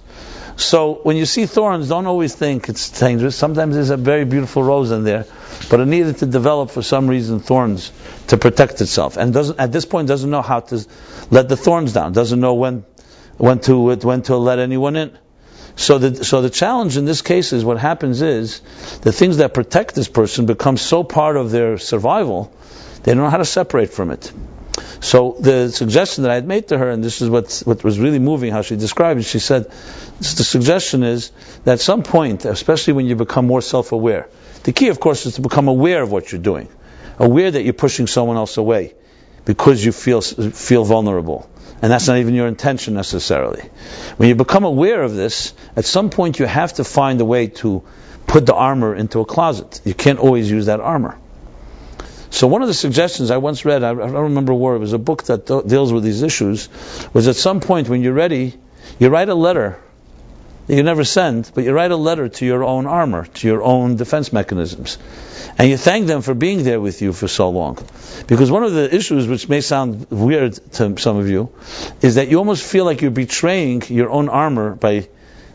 So when you see thorns, don't always think it's dangerous. Sometimes there's a very beautiful rose in there, but it needed to develop for some reason thorns to protect itself, and at this point doesn't know how to let the thorns down. Doesn't know when to let anyone in. So the challenge in this case is what happens is the things that protect this person become so part of their survival, they don't know how to separate from it. So the suggestion that I had made to her, and this is what was really moving, how she described it, she said, the suggestion is that at some point, especially when you become more self-aware, the key, of course, is to become aware of what you're doing, aware that you're pushing someone else away, because you feel vulnerable. And that's not even your intention necessarily. When you become aware of this, at some point you have to find a way to put the armor into a closet. You can't always use that armor. So one of the suggestions I once read, I don't remember where, it was a book that deals with these issues, was at some point when you're ready, you write a letter that you never send, but you write a letter to your own armor, to your own defense mechanisms. And you thank them for being there with you for so long. Because one of the issues, which may sound weird to some of you, is that you almost feel like you're betraying your own armor by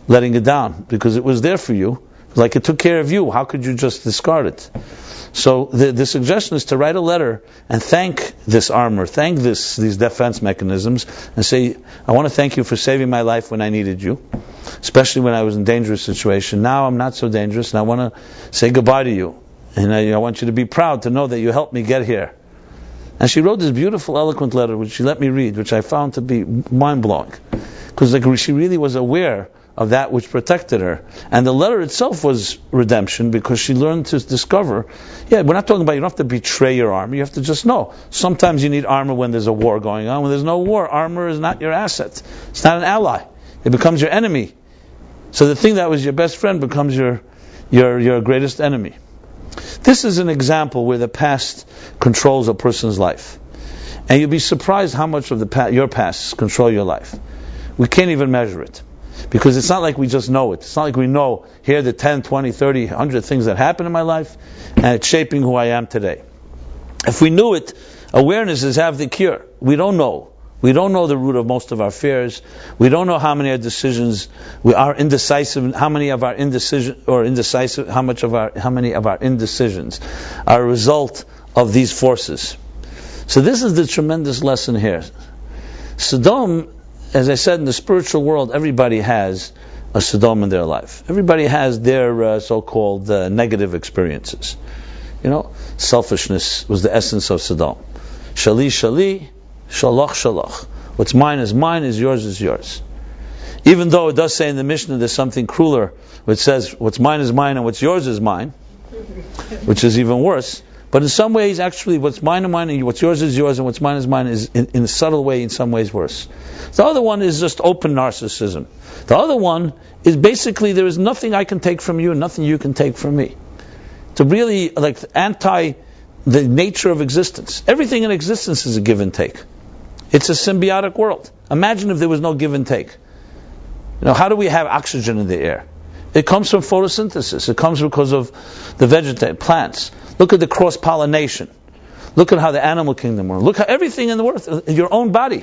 letting it down, because it was there for you, like it took care of you. How could you just discard it? So the suggestion is to write a letter and thank this armor, thank these defense mechanisms, and say, I want to thank you for saving my life when I needed you, especially when I was in a dangerous situation. Now I'm not so dangerous, and I want to say goodbye to you. And I want you to be proud to know that you helped me get here. And she wrote this beautiful, eloquent letter, which she let me read, which I found to be mind-blowing. Because she really was aware of that which protected her. And the letter itself was redemption, because she learned to discover, we're not talking about you don't have to betray your armor, you have to just know. Sometimes you need armor when there's a war going on. When there's no war, armor is not your asset. It's not an ally. It becomes your enemy. So the thing that was your best friend becomes your greatest enemy. This is an example where the past controls a person's life. And you'll be surprised how much of your past control your life. We can't even measure it. Because it's not like we just know it. It's not like we know, here are the 10, 20, 30, 100 things that happened in my life, and it's shaping who I am today. If we knew it, awareness is half the cure. We don't know. We don't know the root of most of our fears. We don't know how many of our decisions we are indecisive, how many of our indecision or indecisive, how many of our indecisions are a result of these forces. So this is the tremendous lesson here. Sodom, as I said, in the spiritual world, everybody has a Sodom in their life. Everybody has their so-called negative experiences. Selfishness was the essence of Sodom. Shali, shali, shalach, shalach. What's mine is yours is yours. Even though it does say in the Mishnah there's something crueler, which says what's mine is mine and what's yours is mine, which is even worse. But in some ways, actually, what's mine is mine and what's yours is yours and what's mine is in a subtle way, in some ways worse. The other one is just open narcissism. The other one is basically there is nothing I can take from you and nothing you can take from me. To really, anti the nature of existence. Everything in existence is a give and take. It's a symbiotic world. Imagine if there was no give and take. How do we have oxygen in the air? It comes from photosynthesis. It comes because of the vegetative plants. Look at the cross-pollination. Look at how the animal kingdom works. Look how everything in the world, your own body,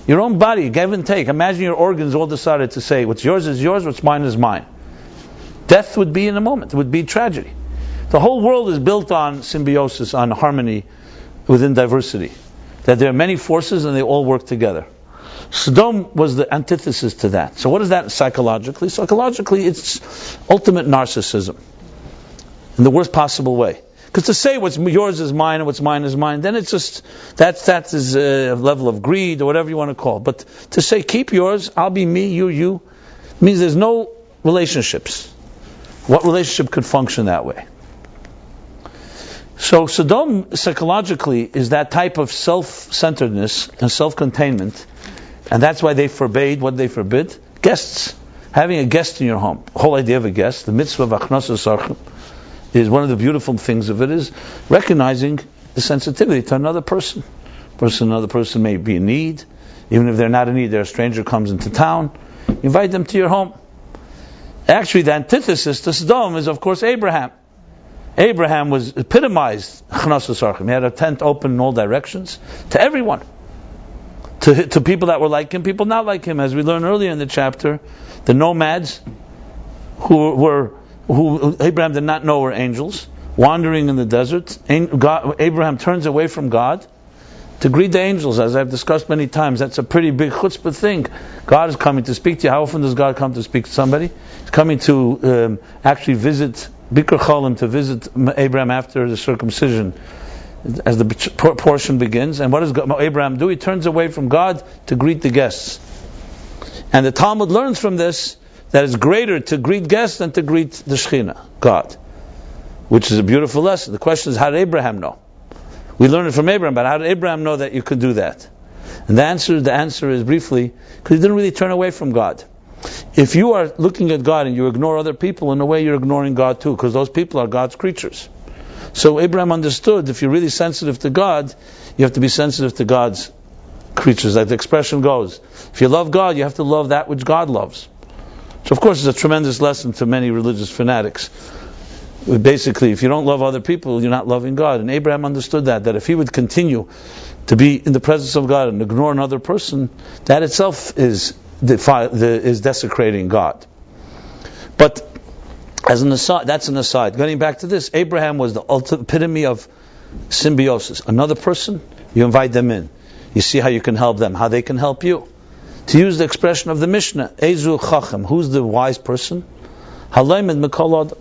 give and take. Imagine your organs all decided to say, what's yours is yours, what's mine is mine. Death would be in a moment. It would be tragedy. The whole world is built on symbiosis, on harmony within diversity. That there are many forces and they all work together. Sodom was the antithesis to that. So what is that psychologically? Psychologically, it's ultimate narcissism. In the worst possible way. Because to say what's yours is mine and what's mine is mine, then it's just, that is a level of greed or whatever you want to call it. But to say keep yours, I'll be me, you, means there's no relationships. What relationship could function that way? So Sodom psychologically is that type of self-centeredness and self-containment, and that's why they forbade what they forbid. Guests. Having a guest in your home. The whole idea of a guest, the mitzvah of achnasas sarchim, is one of the beautiful things of it is recognizing the sensitivity to another person. Another person may be in need. Even if they're not in need, their stranger comes into town. Invite them to your home. Actually, the antithesis to Sodom is, of course, Abraham. Abraham was epitomized. He had a tent open in all directions to everyone. To people that were like him, people not like him. As we learned earlier in the chapter, the nomads who Abraham did not know were angels, wandering in the desert. Abraham turns away from God to greet the angels, as I've discussed many times. That's a pretty big chutzpah thing. God is coming to speak to you. How often does God come to speak to somebody? He's coming to actually visit Bikr Cholim, to visit Abraham after the circumcision, as the portion begins. And what does Abraham do? He turns away from God to greet the guests. And the Talmud learns from this that it's greater to greet guests than to greet the Shekhinah, God, which is a beautiful lesson. The question is, how did Abraham know? We learn it from Abraham, but how did Abraham know that you could do that? And the answer is briefly, because he didn't really turn away from God. If you are looking at God and you ignore other people, in a way you're ignoring God too, because those people are God's creatures. So Abraham understood, if you're really sensitive to God, you have to be sensitive to God's creatures. Like the expression goes, if you love God, you have to love that which God loves. So of course it's a tremendous lesson to many religious fanatics. Basically, if you don't love other people, you're not loving God. And Abraham understood that if he would continue to be in the presence of God and ignore another person, that itself is desecrating God. But as an aside, that's an aside. Getting back to this, Abraham was the epitome of symbiosis. Another person, you invite them in. You see how you can help them, how they can help you. To use the expression of the Mishnah, Ezu Chacham, who's the wise person? Halaymed Mikol Adam.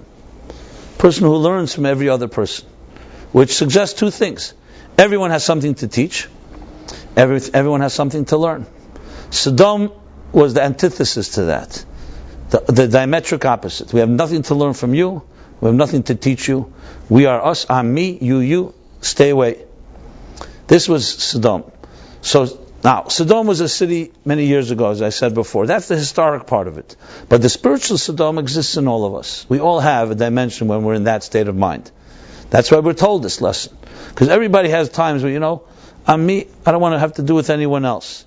Person who learns from every other person. Which suggests two things. Everyone has something to teach. Everyone has something to learn. Sodom was the antithesis to that. The diametric opposite. We have nothing to learn from you. We have nothing to teach you. We are us, I'm me, you, stay away. This was Sodom. So now, Sodom was a city many years ago, as I said before. That's the historic part of it. But the spiritual Sodom exists in all of us. We all have a dimension when we're in that state of mind. That's why we're told this lesson. Because everybody has times where, I'm me, I don't want to have to do with anyone else.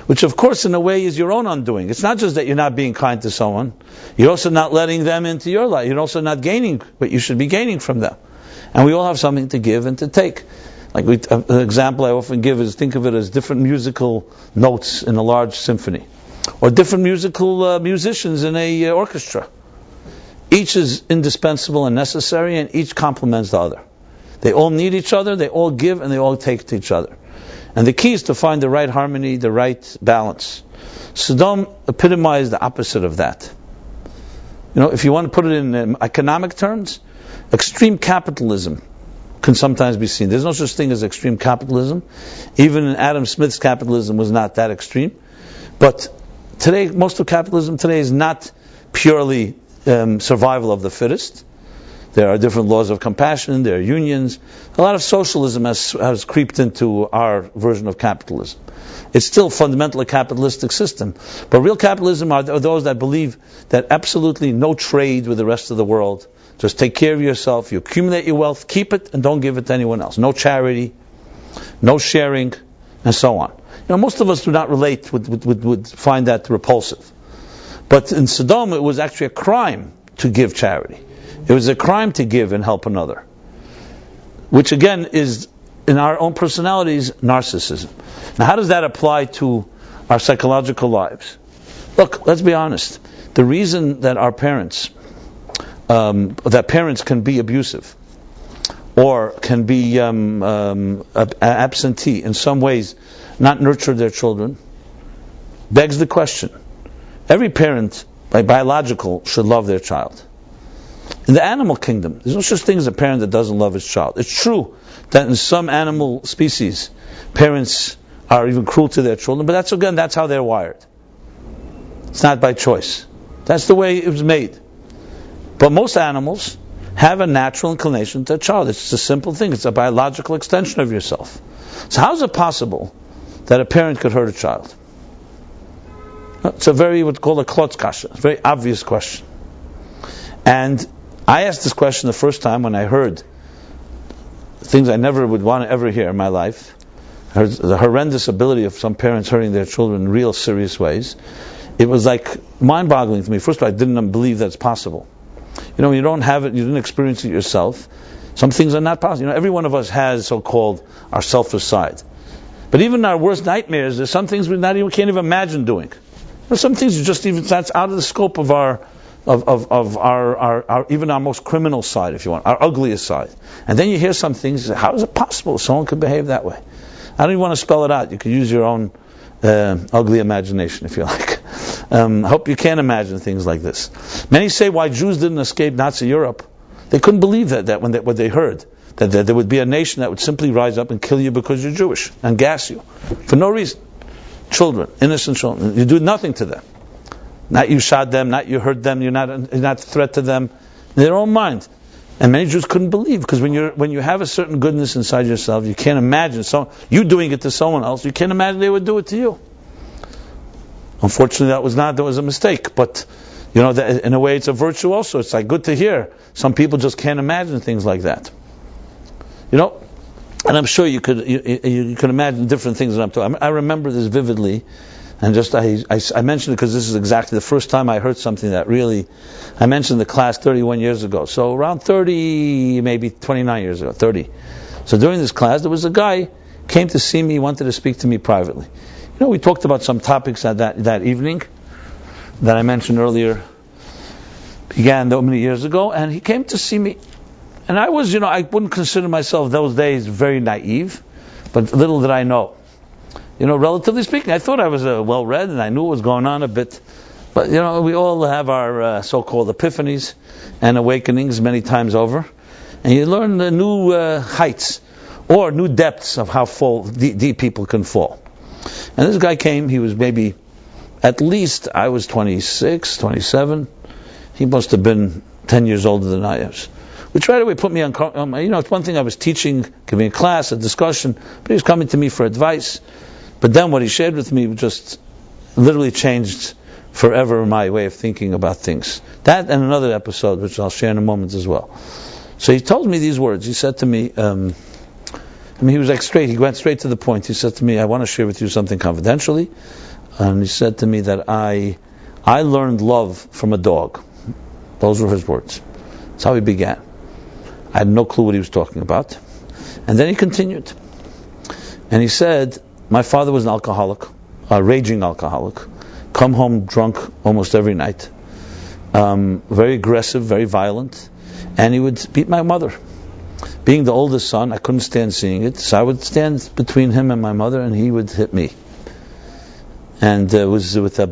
Which of course in a way is your own undoing. It's not just that you're not being kind to someone. You're also not letting them into your life. You're also not gaining what you should be gaining from them. And we all have something to give and to take. Like an example I often give is, think of it as different musical notes in a large symphony. Or different musical musicians in a orchestra. Each is indispensable and necessary, and each complements the other. They all need each other, they all give, and they all take to each other. And the key is to find the right harmony, the right balance. Sodom epitomized the opposite of that. If you want to put it in economic terms, extreme capitalism can sometimes be seen. There's no such thing as extreme capitalism. Even Adam Smith's capitalism was not that extreme. But today, most of capitalism today is not purely survival of the fittest. There are different laws of compassion, there are unions. A lot of socialism has creeped into our version of capitalism. It's still fundamentally a capitalistic system. But real capitalism are those that believe that absolutely no trade with the rest of the world. Just take care of yourself, you accumulate your wealth, keep it, and don't give it to anyone else. No charity, no sharing, and so on. Most of us do not relate, would find that repulsive. But in Sodom, it was actually a crime to give charity. It was a crime to give and help another. Which again is, in our own personalities, narcissism. Now how does that apply to our psychological lives? Look, let's be honest. The reason that our parents, that parents can be abusive, or can be absentee, in some ways not nurture their children, begs the question. Every parent, by biological, should love their child. In the animal kingdom, there's no such thing as a parent that doesn't love his child. It's true that in some animal species, parents are even cruel to their children, but that's how they're wired. It's not by choice. That's the way it was made. But most animals have a natural inclination to a child. It's just a simple thing. It's a biological extension of yourself. So how is it possible that a parent could hurt a child? It's a very, what's called a klotz kasha. It's a very obvious question. And I asked this question the first time when I heard things I never would want to ever hear in my life. I heard the horrendous ability of some parents hurting their children in real serious ways. It was like mind-boggling to me. First of all, I didn't believe that's possible. When you don't have it, you didn't experience it yourself, some things are not possible. Every one of us has so-called our selfish side. But even our worst nightmares, there's some things we can't even imagine doing. There's some things that's out of the scope of our even our most criminal side, if you want, our ugliest side. And then you hear some things, how is it possible someone could behave that way? I don't even want to spell it out. You can use your own ugly imagination, if you like. I hope you can imagine things like this. Many say why Jews didn't escape Nazi Europe. They couldn't believe that when they heard that there would be a nation that would simply rise up and kill you because you're Jewish and gas you for no reason. Children, innocent children, you do nothing to them. Not you shot them, not you hurt them, you're not a threat to them. In their own mind, And many Jews couldn't believe, because when you have a certain goodness inside yourself, you can't imagine you doing it to someone else. You can't imagine they would do it to you. Unfortunately, that was a mistake. But in a way, it's a virtue also. It's like good to hear. Some people just can't imagine things like that. And I'm sure you could imagine different things that I'm talking. I remember this vividly. And I mentioned it because this is exactly the first time I heard something that really, I mentioned the class 31 years ago. So around 30, maybe 29 years ago, 30. So during this class, there was a guy came to see me, wanted to speak to me privately. We talked about some topics that evening that I mentioned earlier, began many years ago, and he came to see me. And I was, I wouldn't consider myself those days very naive, but little did I know. Relatively speaking, I thought I was well-read and I knew what was going on a bit. But, we all have our so-called epiphanies and awakenings many times over. And you learn the new heights or new depths of how deep people can fall. And this guy came, he was maybe, at least, I was 26, 27. He must have been 10 years older than I was. Which right away put me on, it's one thing I was teaching, giving a class, a discussion, but he was coming to me for advice. But then what he shared with me just literally changed forever my way of thinking about things. That and another episode, which I'll share in a moment as well. So he told me these words. He said to me, he was he went straight to the point. He said to me, I want to share with you something confidentially. And he said to me that I learned love from a dog. Those were his words. That's how he began. I had no clue what he was talking about. And then he continued. And he said, my father was an alcoholic, a raging alcoholic, come home drunk almost every night, very aggressive, very violent, and he would beat my mother. Being the oldest son, I couldn't stand seeing it, so I would stand between him and my mother, and he would hit me. And it was with a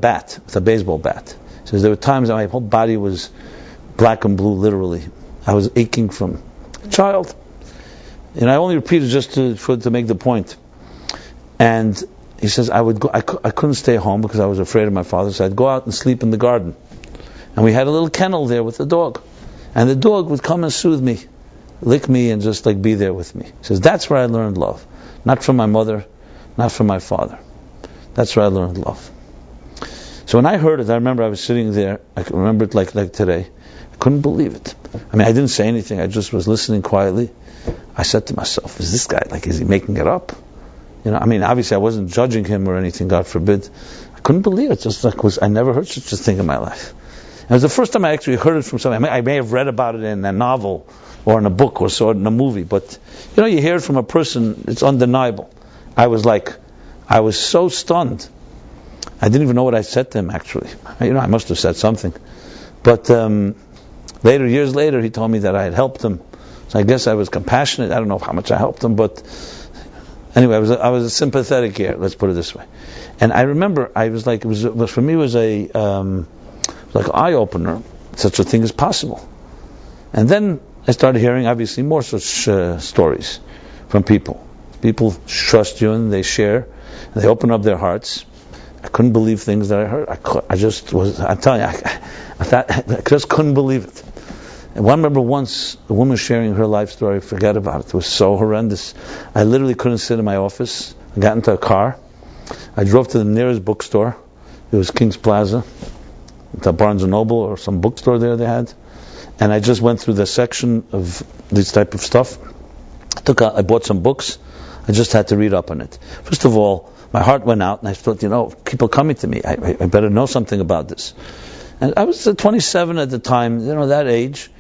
baseball bat. He says there were times that my whole body was black and blue, literally. I was aching from a child. And I only repeated just to make the point. And he says, I couldn't stay home because I was afraid of my father, so I'd go out and sleep in the garden. And we had a little kennel there with the dog. And the dog would come and soothe me, lick me, and just be there with me. He says, that's where I learned love. Not from my mother, not from my father. That's where I learned love. So when I heard it, I remember I was sitting there, I can remember it like today. I couldn't believe it. I didn't say anything, I just was listening quietly. I said to myself, is this guy, is he making it up? Obviously I wasn't judging him or anything, God forbid. I couldn't believe it. Just I never heard such a thing in my life. It was the first time I actually heard it from somebody. I may have read about it in a novel or in a book or saw it in a movie, but you hear it from a person, it's undeniable. I was so stunned. I didn't even know what I said to him, actually. I must have said something. But years later, he told me that I had helped him. So I guess I was compassionate. I don't know how much I helped him, but anyway, I was a sympathetic here. Let's put it this way. And I remember, for me, it was an eye opener. Such a thing is possible. And then I started hearing, obviously, more such stories from people. People trust you and they share. And they open up their hearts. I couldn't believe things that I heard. I'm telling you, I just couldn't believe it. And I remember once a woman sharing her life story, forget about it. It was so horrendous. I literally couldn't sit in my office. I got into a car. I drove to the nearest bookstore. It was King's Plaza, the Barnes & Noble or some bookstore there they had. And I just went through the section of this type of stuff. I bought some books. I just had to read up on it. First of all, my heart went out and I thought, people coming to me. I better know something about this. And I was 27 at the time, that age.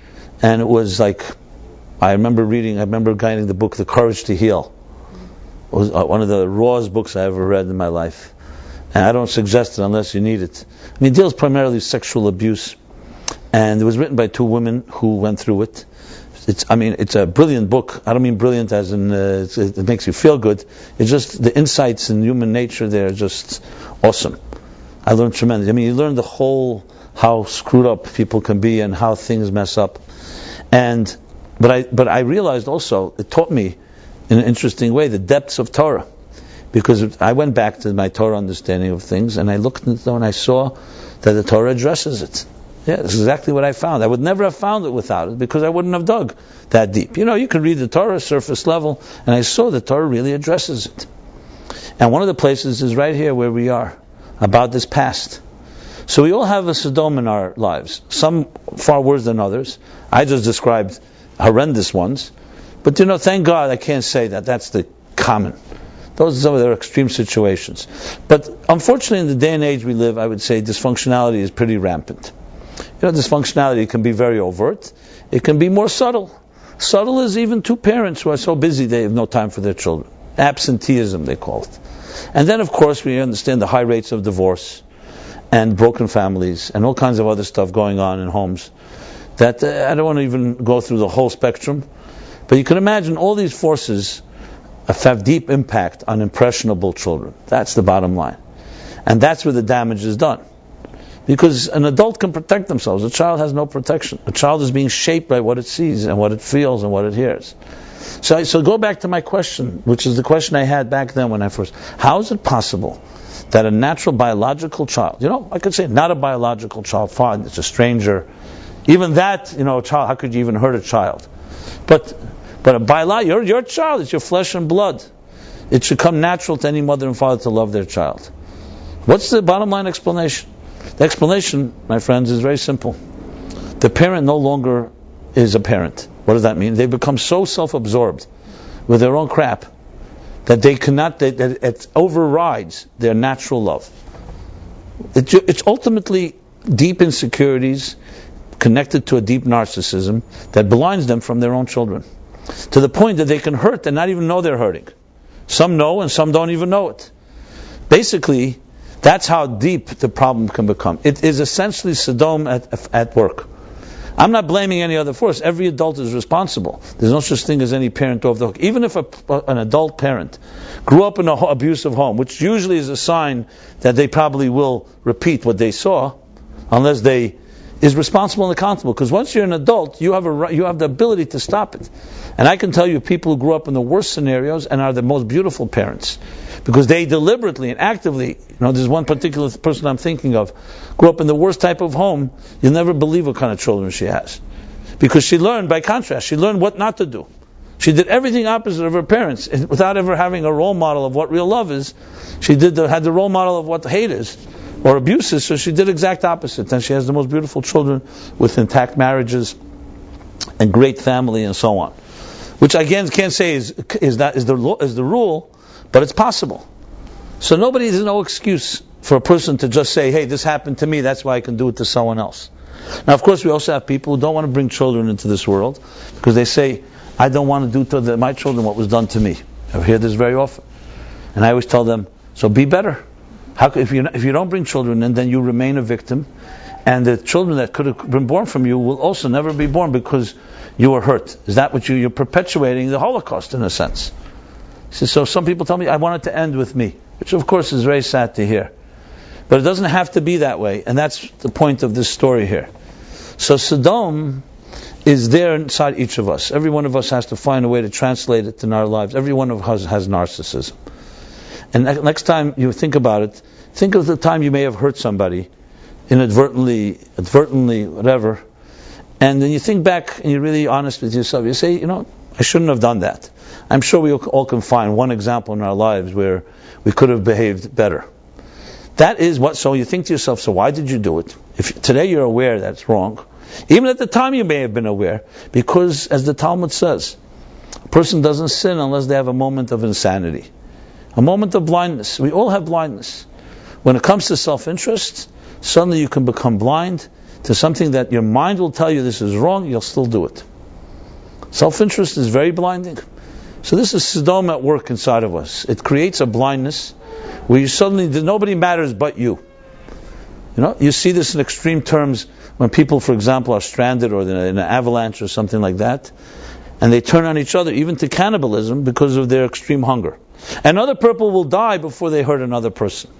And it was I remember getting the book, The Courage to Heal. It was one of the rawest books I ever read in my life. And I don't suggest it unless you need it. It deals primarily with sexual abuse. And it was written by two women who went through it. It's a brilliant book. I don't mean brilliant as in it makes you feel good. It's just the insights in human nature there are just awesome. I learned tremendously. You learn the whole, how screwed up people can be and how things mess up. But I realized also, it taught me in an interesting way the depths of Torah. Because I went back to my Torah understanding of things and I looked and I saw that the Torah addresses it. Yeah, that's exactly what I found. I would never have found it without it, because I wouldn't have dug that deep. You can read the Torah surface level, and I saw the Torah really addresses it. And one of the places is right here where we are, about this past. So we all have a Sodom in our lives, some far worse than others. I just described horrendous ones. But thank God I can't say that. That's the common. Those are some of their extreme situations. But unfortunately, in the day and age we live, I would say dysfunctionality is pretty rampant. Dysfunctionality can be very overt. It can be more subtle. Subtle is even two parents who are so busy they have no time for their children. Absenteeism, they call it. And then, of course, we understand the high rates of divorce and broken families and all kinds of other stuff going on in homes that I don't want to even go through the whole spectrum. But you can imagine all these forces have deep impact on impressionable children. That's the bottom line. And that's where the damage is done. Because an adult can protect themselves. A child has no protection. A child is being shaped by what it sees and what it feels and what it hears. So go back to my question, which is the question I had back then when I first... How is it possible that a natural biological child, I could say not a biological child, fine, it's a stranger. Even that, a child, how could you even hurt a child? But your child, it's your flesh and blood. It should come natural to any mother and father to love their child. What's the bottom line explanation? The explanation, my friends, is very simple. The parent no longer is a parent. What does that mean? They become so self-absorbed with their own crap that they cannot, that it overrides their natural love. It's ultimately deep insecurities connected to a deep narcissism that blinds them from their own children, to the point that they can hurt and not even know they're hurting. Some know and some don't even know it. Basically, that's how deep the problem can become. It is essentially Sodom at work. I'm not blaming any other force. Every adult is responsible. There's no such thing as any parent off the hook. Even if an adult parent grew up in an abusive home, which usually is a sign that they probably will repeat what they saw, unless they is responsible and accountable. Because once you're an adult, you have the ability to stop it. And I can tell you people who grew up in the worst scenarios and are the most beautiful parents, because they deliberately and actively, there's one particular person I'm thinking of, grew up in the worst type of home. You'll never believe what kind of children she has. Because she learned, by contrast, she learned what not to do. She did everything opposite of her parents, without ever having a role model of what real love is. She had the role model of what hate is, or abuse is, so she did exact opposite. And she has the most beautiful children with intact marriages and great family and so on. Which again can't say is the rule, but it's possible. So there's no excuse for a person to just say, hey, this happened to me, that's why I can do it to someone else. Now, of course, we also have people who don't want to bring children into this world, because they say, I don't want to do to my children what was done to me. I hear this very often. And I always tell them, so be better. If you don't bring children in, then you remain a victim, and the children that could have been born from you will also never be born because you were hurt. Is that what you're perpetuating the Holocaust in a sense? So some people tell me, I want it to end with me, which of course is very sad to hear. But it doesn't have to be that way, and that's the point of this story here. So Sodom is there inside each of us. Every one of us has to find a way to translate it in our lives. Every one of us has narcissism. And next time you think about it, think of the time you may have hurt somebody, inadvertently, whatever, and then you think back and you're really honest with yourself. You say, I shouldn't have done that. I'm sure we all can find one example in our lives where we could have behaved better. That is what, so you think to yourself, so why did you do it? If today you're aware that's wrong, even at the time you may have been aware, because as the Talmud says, a person doesn't sin unless they have a moment of insanity. A moment of blindness. We all have blindness. When it comes to self-interest, suddenly you can become blind to something that your mind will tell you this is wrong, you'll still do it. Self-interest is very blinding. So this is Sodom at work inside of us. It creates a blindness where you suddenly, nobody matters but you. You see this in extreme terms when people, for example, are stranded or in an avalanche or something like that, and they turn on each other, even to cannibalism, because of their extreme hunger. Another people will die before they hurt another person.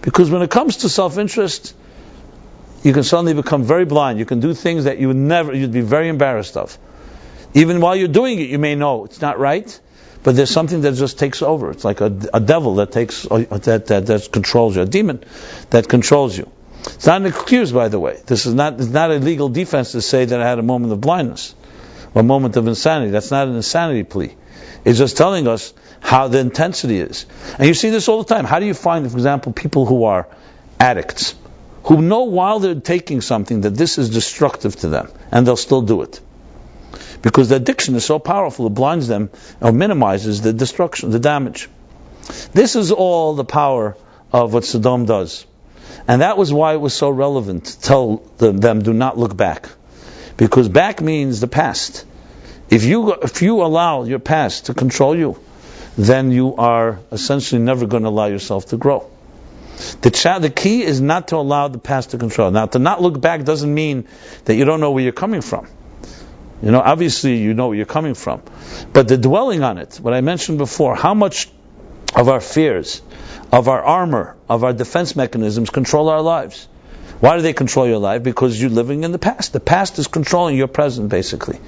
Because when it comes to self-interest, you can suddenly become very blind. You can do things that you'd be very embarrassed of. Even while you're doing it, you may know it's not right, but there's something that just takes over. It's like a devil that controls you, a demon that controls you. It's not an excuse, by the way. It's not a legal defense to say that I had a moment of blindness or a moment of insanity. That's not an insanity plea. It's just telling us how the intensity is. And you see this all the time. How do you find, for example, people who are addicts, who know while they're taking something that this is destructive to them, and they'll still do it? Because the addiction is so powerful, it blinds them or minimizes the destruction, the damage. This is all the power of what Sodom does. And that was why it was so relevant to tell them do not look back. Because back means the past. If you allow your past to control you, then you are essentially never going to allow yourself to grow. The key is not to allow the past to control. Now, to not look back doesn't mean that you don't know where you're coming from. Obviously you know where you're coming from. But the dwelling on it, what I mentioned before, how much of our fears, of our armor, of our defense mechanisms control our lives. Why do they control your life? Because you're living in the past. The past is controlling your present, basically.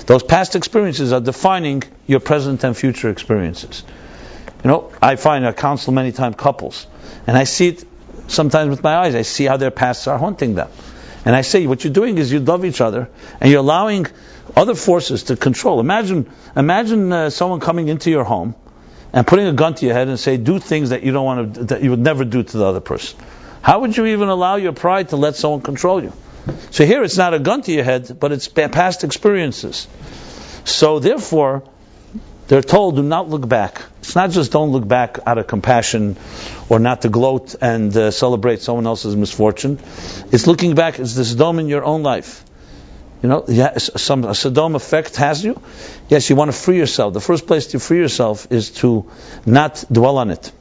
Those past experiences are defining your present and future experiences. I counsel many times couples, and I see it sometimes with my eyes. I see how their pasts are haunting them. And I say, what you're doing is you love each other, and you're allowing other forces to control. Imagine someone coming into your home and putting a gun to your head and say, do things that you don't want to, that you would never do to the other person. How would you even allow your pride to let someone control you? So here it's not a gun to your head, but it's past experiences. So therefore, they're told, do not look back. It's not just don't look back out of compassion or not to gloat and celebrate someone else's misfortune. It's looking back, it's the Sodom in your own life. A Sodom effect has you. Yes, you want to free yourself. The first place to free yourself is to not dwell on it.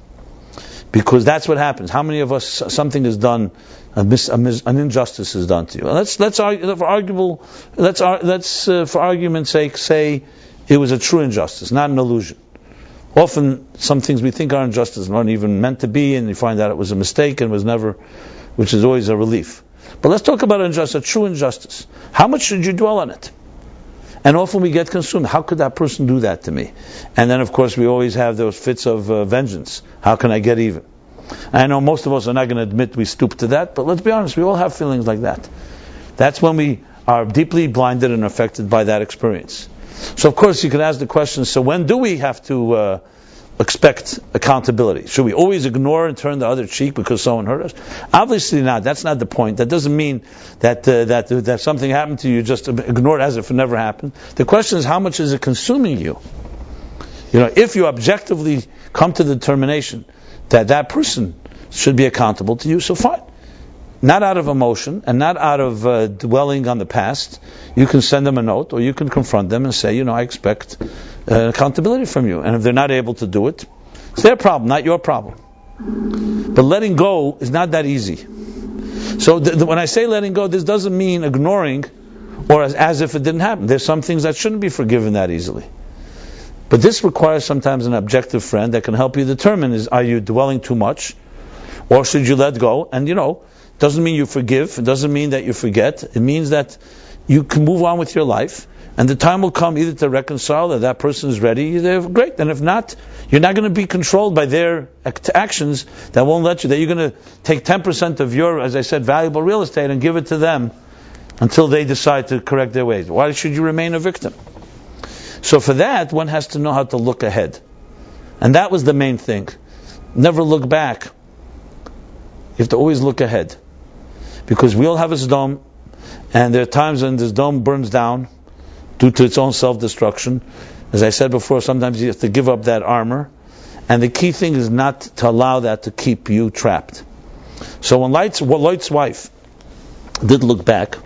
Because that's what happens. How many of us, something is done, an injustice is done to you? Let's argue, for argument's sake, say it was a true injustice, not an illusion. Often, some things we think are injustice aren't even meant to be, and you find out it was a mistake and was never, which is always a relief. But let's talk about injustice, a true injustice. How much should you dwell on it? And often we get consumed. How could that person do that to me? And then, of course, we always have those fits of vengeance. How can I get even? I know most of us are not going to admit we stoop to that, but let's be honest, we all have feelings like that. That's when we are deeply blinded and affected by that experience. So, of course, you could ask the question, so when do we have to expect accountability? Should we always ignore and turn the other cheek because someone hurt us? Obviously not. That's not the point. That doesn't mean that something happened to you, just ignore it as if it never happened. The question is, how much is it consuming you? If you objectively come to the determination that person should be accountable to you, so fine. Not out of emotion and not out of dwelling on the past. You can send them a note or you can confront them and say, I expect accountability from you. And if they're not able to do it, it's their problem, not your problem. But letting go is not that easy. So when I say letting go, this doesn't mean ignoring or as if it didn't happen. There's some things that shouldn't be forgiven that easily. But this requires sometimes an objective friend that can help you determine, are you dwelling too much? Or should you let go? And doesn't mean you forgive. It doesn't mean that you forget. It means that you can move on with your life. And the time will come either to reconcile or that person is ready. They're great. And if not, you're not going to be controlled by their actions that won't let you. That you're going to take 10% of your, as I said, valuable real estate and give it to them until they decide to correct their ways. Why should you remain a victim? So for that, one has to know how to look ahead. And that was the main thing. Never look back. You have to always look ahead. Because we all have a Sodom, and there are times when this dome burns down due to its own self-destruction. As I said before, sometimes you have to give up that armor. And the key thing is not to allow that to keep you trapped. So when Lot's wife did look back,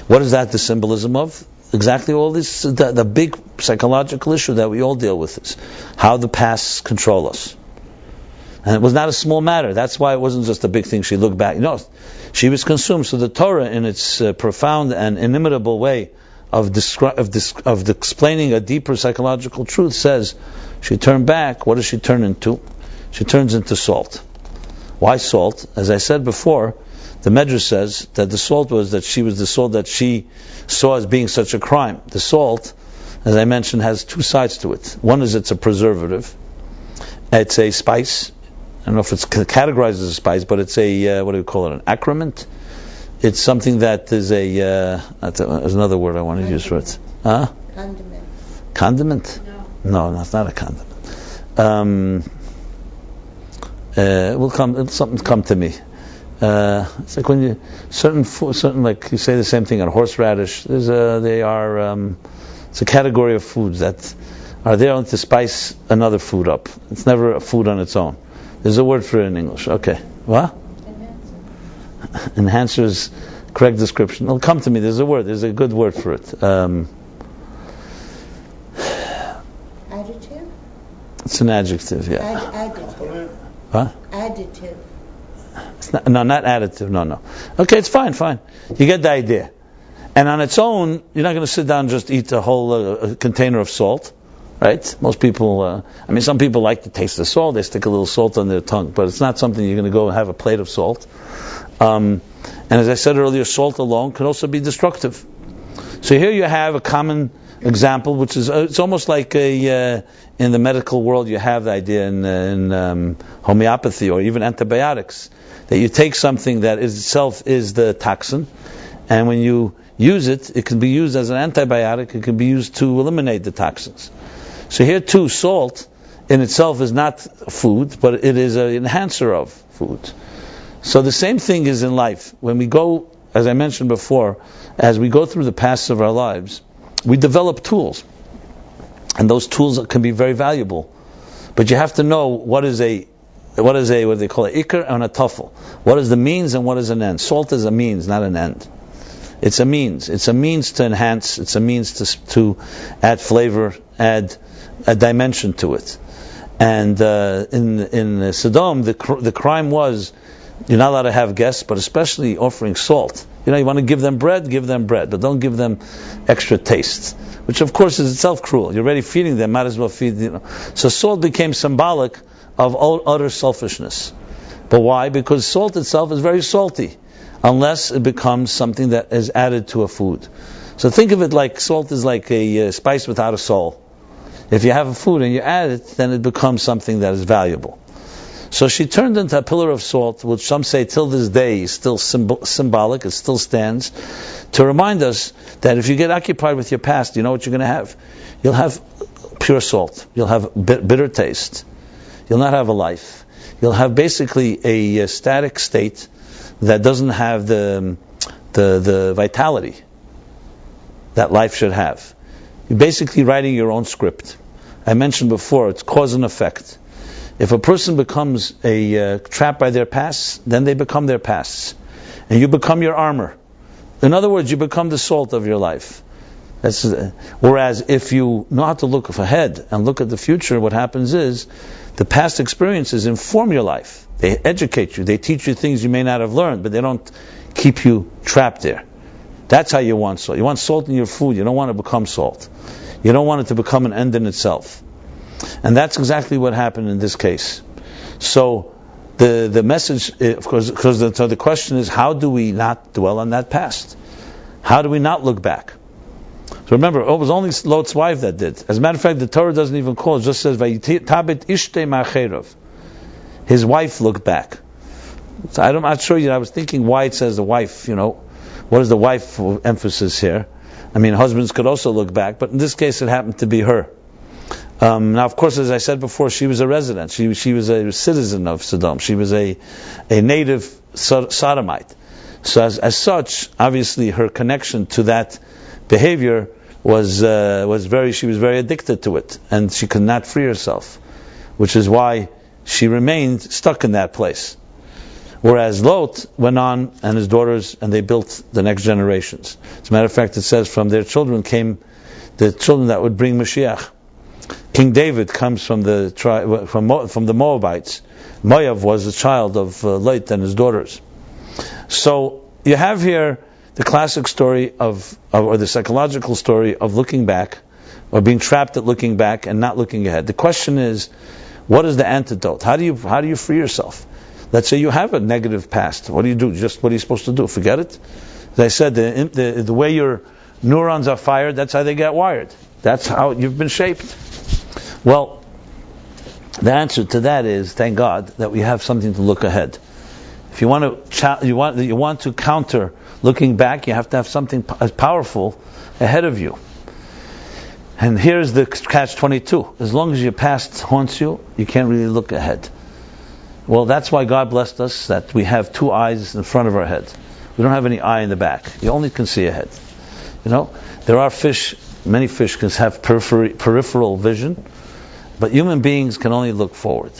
what is that the symbolism of? Exactly all this, the big psychological issue that we all deal with is how the pasts control us. And it was not a small matter. That's why it wasn't just a big thing. She looked back. She was consumed. So the Torah, in its profound and inimitable way of explaining a deeper psychological truth, says she turned back. What does she turn into? She turns into salt. Why salt? As I said before, the Medrash says that the salt was that she was the salt that she saw as being such a crime. The salt, as I mentioned, has two sides to it. One is it's a preservative. It's a spice. don't know if it's categorized as a spice, but it's a, what do we call it, an accrement? It's something that is there's another word I want to use for it. Huh? Condiment. Condiment? No, that's not a condiment. Something's come to me. It's like when you, certain like you say the same thing on horseradish, it's a category of foods that are there only to spice another food up. It's never a food on its own. There's a word for it in English. Okay. What? Enhancer is correct description. It'll come to me. There's a good word for it. Additive? It's an adjective, yeah. Additive. What? Additive. Not additive, no. Okay, it's fine. You get the idea. And on its own, you're not going to sit down and just eat a whole container of salt, right? Most people, some people like to taste the salt. They stick a little salt on their tongue, but it's not something you're going to go and have a plate of salt. And as I said earlier, salt alone can also be destructive. So here you have a common example, which is it's almost like in the medical world you have the idea in homeopathy or even antibiotics, that you take something that itself is the toxin, and when you use it, it can be used as an antibiotic, it can be used to eliminate the toxins. So here too, salt in itself is not food, but it is an enhancer of food. So the same thing is in life. When we go, as I mentioned before, as we go through the paths of our lives, we develop tools. And those tools can be very valuable. But you have to know what do they call it, ikar and a tafel. What is the means and what is an end? Salt is a means, not an end. It's a means. It's a means to enhance. It's a means to add flavor, add a dimension to it. And in Sodom, the crime was, you're not allowed to have guests, but especially offering salt. You want to give them bread, but don't give them extra taste, which of course is itself cruel. You're already feeding them, might as well feed. So salt became symbolic of utter selfishness. But why? Because salt itself is very salty, unless it becomes something that is added to a food. So think of it like salt is like a spice without a soul. If you have a food and you add it, then it becomes something that is valuable. So she turned into a pillar of salt, which some say till this day is still symbolic, it still stands, to remind us that if you get occupied with your past, you know what you're going to have? You'll have pure salt. You'll have bitter taste. You'll not have a life. You'll have basically a static state that doesn't have the vitality that life should have. You're basically writing your own script. I mentioned before, it's cause and effect. If a person becomes trapped by their pasts, then they become their pasts. And you become your armor. In other words, you become the salt of your life. Whereas if you know how to look ahead and look at the future, what happens is the past experiences inform your life. They educate you. They teach you things you may not have learned, but they don't keep you trapped there. That's how you want salt. You want salt in your food. You don't want to become salt. You don't want it to become an end in itself. And that's exactly what happened in this case. So the message, of course, because the question is, how do we not dwell on that past? How do we not look back? So remember, it was only Lot's wife that did. As a matter of fact, the Torah doesn't even call it. It just says, "Vayitabet ishtei ma'acherov." His wife looked back. So I'm not sure yet. I was thinking why it says the wife. What is the wife emphasis here? Husbands could also look back, but in this case, it happened to be her. Now, of course, as I said before, she was a resident. She was a citizen of Sodom. She was a native Sodomite. So as such, obviously, her connection to that behavior was very addicted to it, and she could not free herself, which is why she remained stuck in that place. Whereas Lot went on, and his daughters, and they built the next generations. As a matter of fact, it says from their children came the children that would bring Mashiach. King David comes from the Moabites. Moab was a child of Lot and his daughters. So you have here the classic story or the psychological story of looking back, or being trapped at looking back and not looking ahead. The question is, what is the antidote? How do you free yourself? Let's say you have a negative past. What do you do? Just what are you supposed to do? Forget it? As I said, the way your neurons are fired, that's how they get wired. That's how you've been shaped. Well, The answer to that is, thank God that we have something to look ahead. If you want to counter looking back, you have to have something as powerful ahead of you. And here's the catch-22. As long as your past haunts you, you can't really look ahead. Well, that's why God blessed us, that we have two eyes in front of our head. We don't have any eye in the back. You only can see ahead. There are fish, many fish can have peripheral vision, but human beings can only look forward.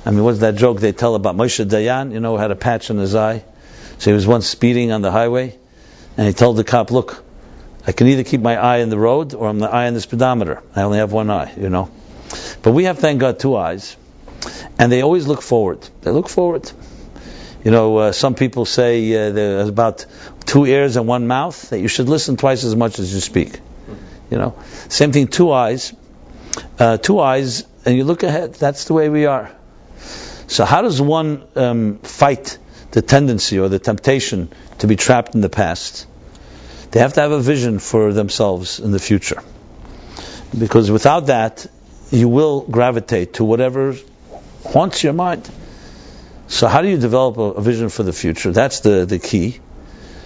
What's that joke they tell about Moshe Dayan? Who had a patch on his eye. So he was once speeding on the highway, and he told the cop, look, I can either keep my eye in the road or I'm the eye in the speedometer. I only have one eye, But we have, thank God, two eyes. And they always look forward. They look forward. Some people say there's about 2 ears and 1 mouth, that you should listen twice as much as you speak. Same thing, two eyes, and you look ahead. That's the way we are. So how does one fight the tendency or the temptation to be trapped in the past? They have to have a vision for themselves in the future. Because without that, you will gravitate to whatever haunts your mind. So how do you develop a vision for the future? That's the key.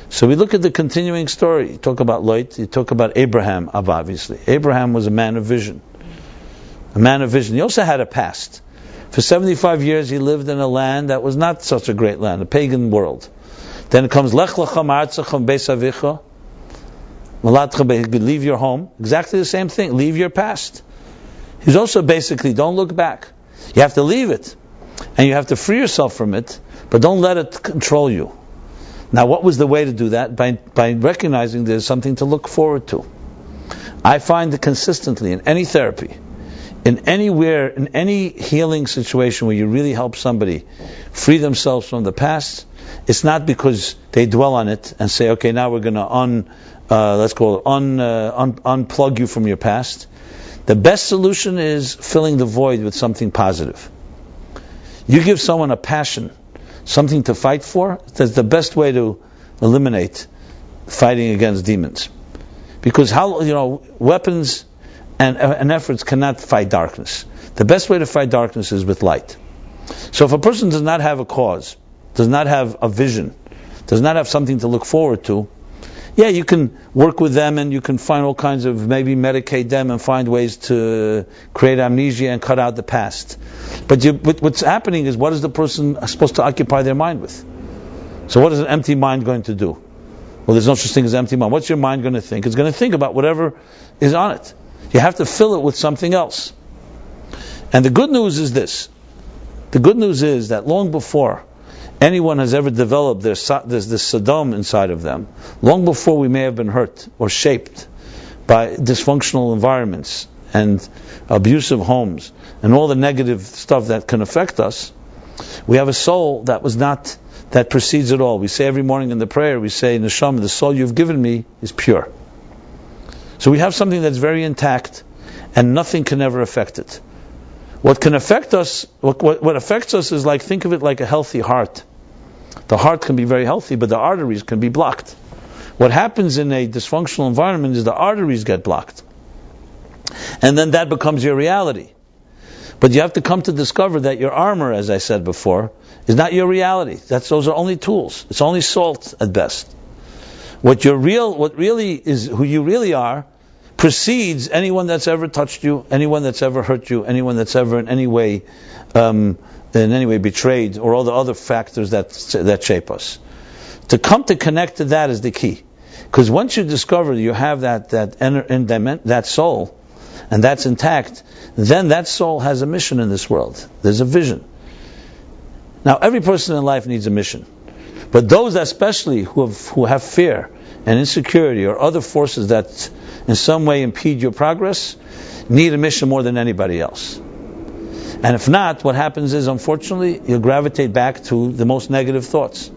So we look at the continuing story. You talk about Lot, you talk about Abraham, obviously. Abraham was a man of vision. A man of vision. He also had a past. For 75 years he lived in a land that was not such a great land, a pagan world. Then it comes, Lech lecha ma'artzecha beis avicha, leave your home. Exactly the same thing. Leave your past. He's also basically, don't look back. You have to leave it. And you have to free yourself from it, but don't let it control you. Now, what was the way to do that? By recognizing there's something to look forward to. I find that consistently in any therapy, in any healing situation where you really help somebody free themselves from the past, it's not because they dwell on it and say, okay, now we're going to unplug you from your past. The best solution is filling the void with something positive. You give someone a passion, something to fight for, that's the best way to eliminate fighting against demons. Because weapons and efforts cannot fight darkness. The best way to fight darkness is with light. So if a person does not have a cause, does not have a vision, does not have something to look forward to, you can work with them and you can find all kinds of, maybe medicate them and find ways to create amnesia and cut out the past. But what's happening is, what is the person supposed to occupy their mind with? So what is an empty mind going to do? Well, there's no such thing as empty mind. What's your mind going to think? It's going to think about whatever is on it. You have to fill it with something else. And the good news is this. The good news is that long before anyone has ever developed this Sodom inside of them, long before we may have been hurt or shaped by dysfunctional environments and abusive homes and all the negative stuff that can affect us, we have a soul that precedes it all. We say every morning in the prayer, we say, Neshama, the soul you've given me is pure. So we have something that's very intact and nothing can ever affect it. What can affect us, what affects us is think of it like a healthy heart. The heart can be very healthy, but the arteries can be blocked. What happens in a dysfunctional environment is the arteries get blocked. And then that becomes your reality. But you have to come to discover that your armor, as I said before, is not your reality. Those are only tools. It's only salt at best. What really is who you really are precedes anyone that's ever touched you, anyone that's ever hurt you, anyone that's ever in any way betrayed, or all the other factors that shape us. To come to connect to that is the key. Because once you discover you have that soul, and that's intact, then that soul has a mission in this world. There's a vision. Now, every person in life needs a mission. But those especially who have fear and insecurity or other forces that in some way impede your progress need a mission more than anybody else. And if not, what happens is, unfortunately, you'll gravitate back to the most negative thoughts.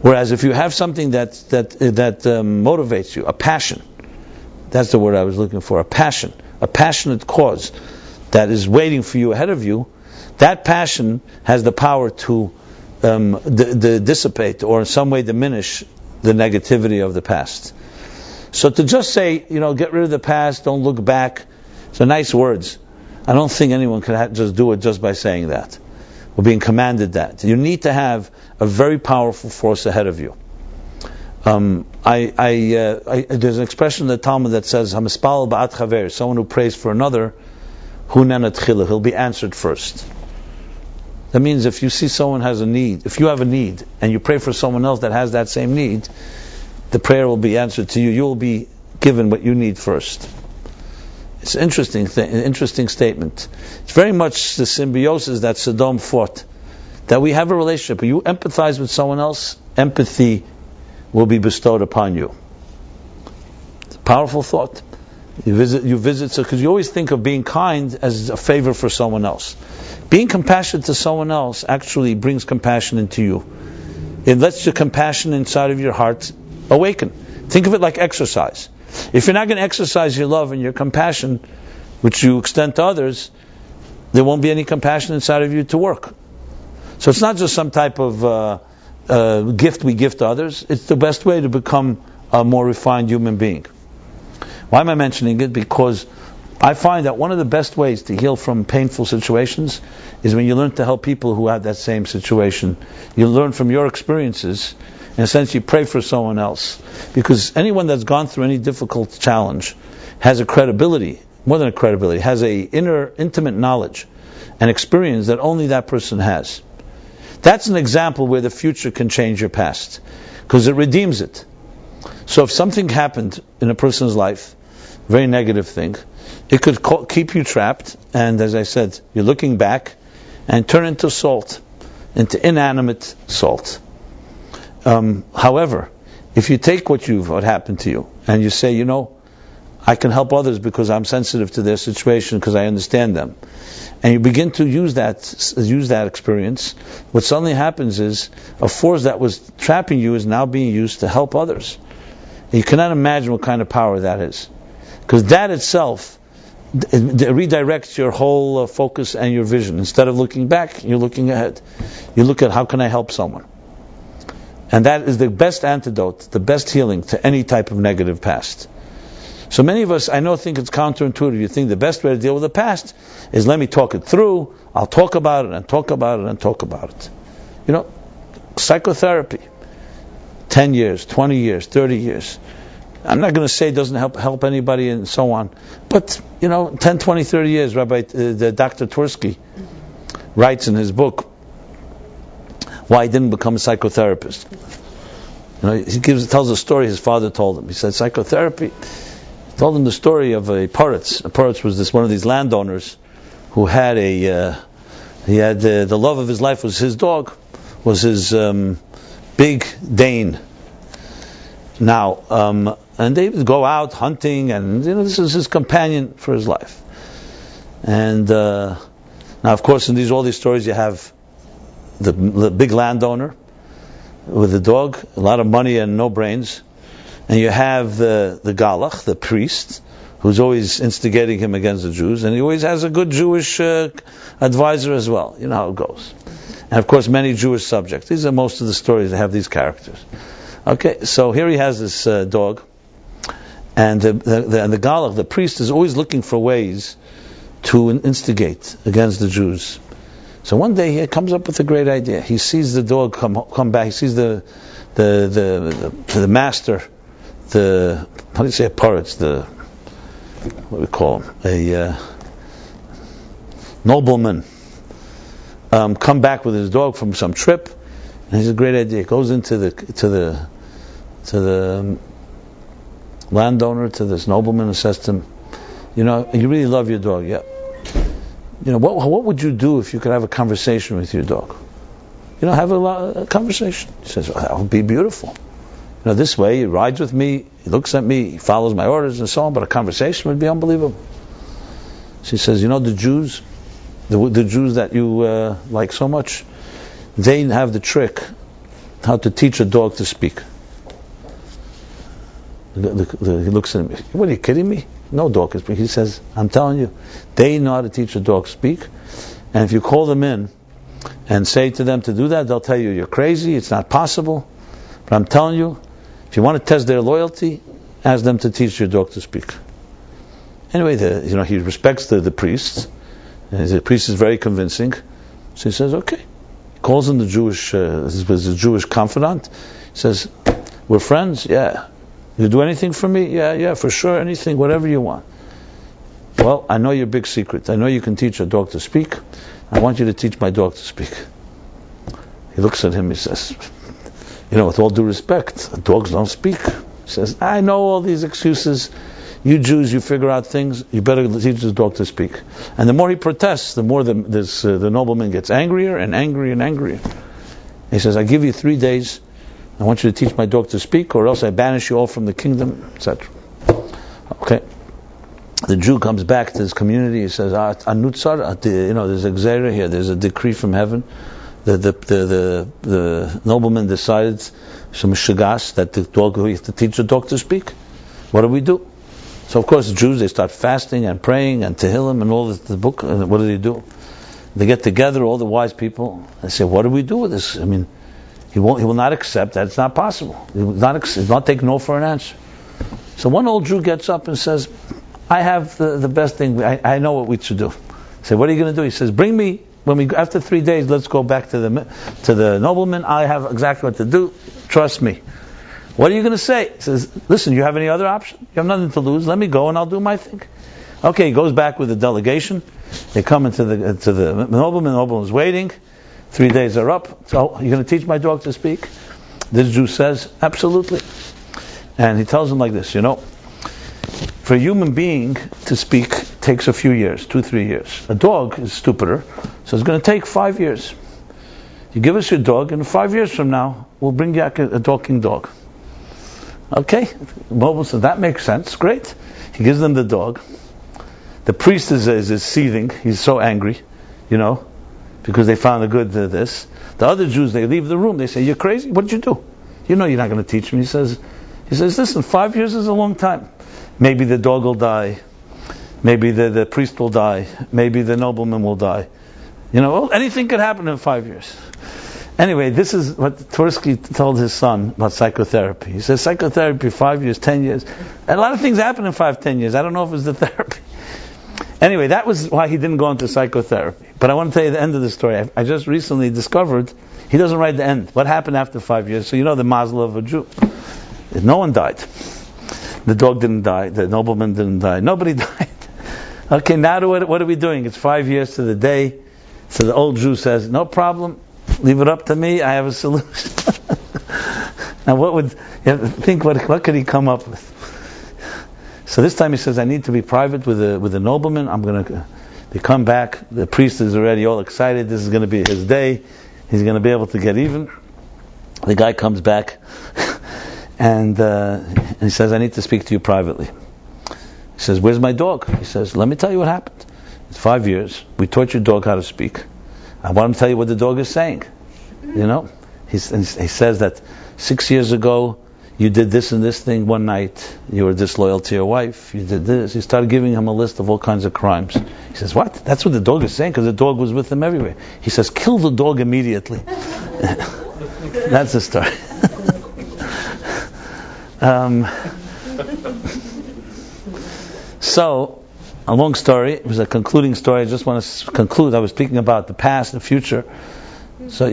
Whereas if you have something that motivates you, a passion, that's the word I was looking for, a passionate cause that is waiting for you ahead of you, that passion has the power to dissipate or in some way diminish the negativity of the past. So to just say, get rid of the past, don't look back, so nice words. I don't think anyone can just do it just by saying that, or being commanded that. You need to have a very powerful force ahead of you. There's an expression in the Talmud that says, "Hamispal ba'at chaver," someone who prays for another, hunan atchila, he'll be answered first. That means if you see someone has a need, if you have a need, and you pray for someone else that has that same need, the prayer will be answered to you. You will be given what you need first. It's an interesting thing, an interesting statement. It's very much the symbiosis that Sodom fought. That we have a relationship. When you empathize with someone else, empathy will be bestowed upon you. It's a powerful thought. You visit, because you always think of being kind as a favor for someone else. Being compassionate to someone else actually brings compassion into you. It lets the compassion inside of your heart awaken. Think of it like exercise. If you're not going to exercise your love and your compassion, which you extend to others, there won't be any compassion inside of you to work. So it's not just some type of gift we give to others. It's the best way to become a more refined human being. Why am I mentioning it? Because I find that one of the best ways to heal from painful situations is when you learn to help people who have that same situation. You learn from your experiences. In a sense, you pray for someone else. Because anyone that's gone through any difficult challenge has a credibility, more than a credibility, has a inner, intimate knowledge and experience that only that person has. That's an example where the future can change your past, because it redeems it. So if something happened in a person's life, very negative thing, it could keep you trapped, and as I said, you're looking back and turn into salt, into inanimate salt. However, if you take what happened to you and you say, I can help others because I'm sensitive to their situation, because I understand them, and you begin to use that experience, what suddenly happens is a force that was trapping you is now being used to help others. And you cannot imagine what kind of power that is, because that itself redirects your whole focus and your vision. Instead of looking back, you're looking ahead. You look at how can I help someone. And that is the best antidote, the best healing to any type of negative past. So many of us, I know, think it's counterintuitive. You think the best way to deal with the past is let me talk it through, I'll talk about it and talk about it and talk about it. Psychotherapy, 10 years, 20 years, 30 years. I'm not going to say it doesn't help anybody and so on. But, 10, 20, 30 years, Dr. Tversky writes in his book why he didn't become a psychotherapist. He tells a story his father told him. He said psychotherapy. He told him the story of a Poritz. A Poritz was one of these landowners who had the love of his life was his dog, was his big Dane. Now, and they would go out hunting, and this is his companion for his life. And now, of course, in all these stories, you have the big landowner with the dog, a lot of money and no brains, and you have the galach, the priest, who's always instigating him against the Jews, and he always has a good Jewish advisor as well. You know how it goes. And of course, many Jewish subjects. These are most of the stories that have these characters. Okay, so here he has this dog, and the galach, the priest, is always looking for ways to instigate against the Jews. So one day he comes up with a great idea. He sees the dog come back. He sees the master, how do you say a poritz? What do we call him? A nobleman. Come back with his dog from some trip, and he has a great idea. He goes into the landowner, to this nobleman, and says to him, you really love your dog, yeah. What would you do if you could have a conversation with your dog? Have a conversation. He says, that would be beautiful. This way he rides with me, he looks at me, he follows my orders and so on, but a conversation would be unbelievable. She says, the Jews, the Jews that you like so much, they have the trick how to teach a dog to speak. He looks at me, what, are you kidding me? No dog can speak. He says, I'm telling you, they know how to teach a dog to speak, and if you call them in and say to them to do that, they'll tell you you're crazy, it's not possible. But I'm telling you, if you want to test their loyalty, ask them to teach your dog to speak. Anyway, he respects the priests, And the priest is very convincing. So he says, okay. He calls in the Jewish, his Jewish confidant. He says, we're friends? Yeah. You do anything for me? Yeah, for sure. Anything, whatever you want. Well, I know your big secret. I know you can teach a dog to speak. I want you to teach my dog to speak. He looks at him, he says, with all due respect, dogs don't speak. He says, I know all these excuses. You Jews, you figure out things. You better teach the dog to speak. And the more he protests, the more the nobleman gets angrier and angrier and angrier. He says, I give you 3 days. I want you to teach my dog to speak, or else I banish you all from the kingdom, etc. Okay. The Jew comes back to his community. He says, "Anutzar, there's a Vayeira here. There's a decree from heaven. The nobleman decided some shagas that the dog, we have to teach the dog to speak. What do we do?" So of course the Jews, they start fasting and praying and tehillim and all the book. And what do? They get together, all the wise people. They say, "What do we do with this? I mean, he will not accept that. It's not possible. He will not take no for an answer." So one old Jew gets up and says, I have the best thing. I know what we should do. I say, what are you going to do? He says, bring me, after 3 days, let's go back to the nobleman. I have exactly what to do. Trust me. What are you going to say? He says, listen, you have any other option? You have nothing to lose. Let me go and I'll do my thing. Okay, he goes back with the delegation. They come into the nobleman. The nobleman is waiting. 3 days are up. So, you're going to teach my dog to speak? This Jew says, absolutely. And he tells him like this, for a human being to speak takes a few years, 2-3 years. A dog is stupider, so it's going to take 5 years. You give us your dog, and 5 years from now, we'll bring you a talking dog. Okay? Mobile says, that makes sense, great. He gives them the dog. The priest is seething, he's so angry, because they found a good this. The other Jews, they leave the room, they say, you're crazy? What did you do? You're not going to teach me. He says, listen, 5 years is a long time. Maybe the dog will die. Maybe the priest will die. Maybe the nobleman will die. Anything could happen in 5 years. Anyway, this is what Tversky told his son about psychotherapy. He says, psychotherapy, 5 years, 10 years. And a lot of things happen in 5-10 years. I don't know if it's the therapy. Anyway, that was why he didn't go into psychotherapy. But I want to tell you the end of the story. I just recently discovered he doesn't write the end. What happened after 5 years? So the mazel of a Jew. No one died. The dog didn't die. The nobleman didn't die. Nobody died. Okay, now what are we doing? It's 5 years to the day. So the old Jew says, no problem. Leave it up to me. I have a solution. Now what could he come up with? So this time he says, I need to be private with the nobleman. They come back. The priest is already all excited. This is going to be his day. He's going to be able to get even. The guy comes back. And he says, I need to speak to you privately. He says, where's my dog? He says, let me tell you what happened. It's 5 years. We taught your dog how to speak. I want to tell you what the dog is saying. He says that 6 years ago, you did this and this thing one night. You were disloyal to your wife. You did this. He started giving him a list of all kinds of crimes. He says, what? That's what the dog is saying? Because the dog was with him everywhere. He says, kill the dog immediately. That's the story. So, a long story. It was a concluding story. I just want to conclude. I was speaking about the past and future. So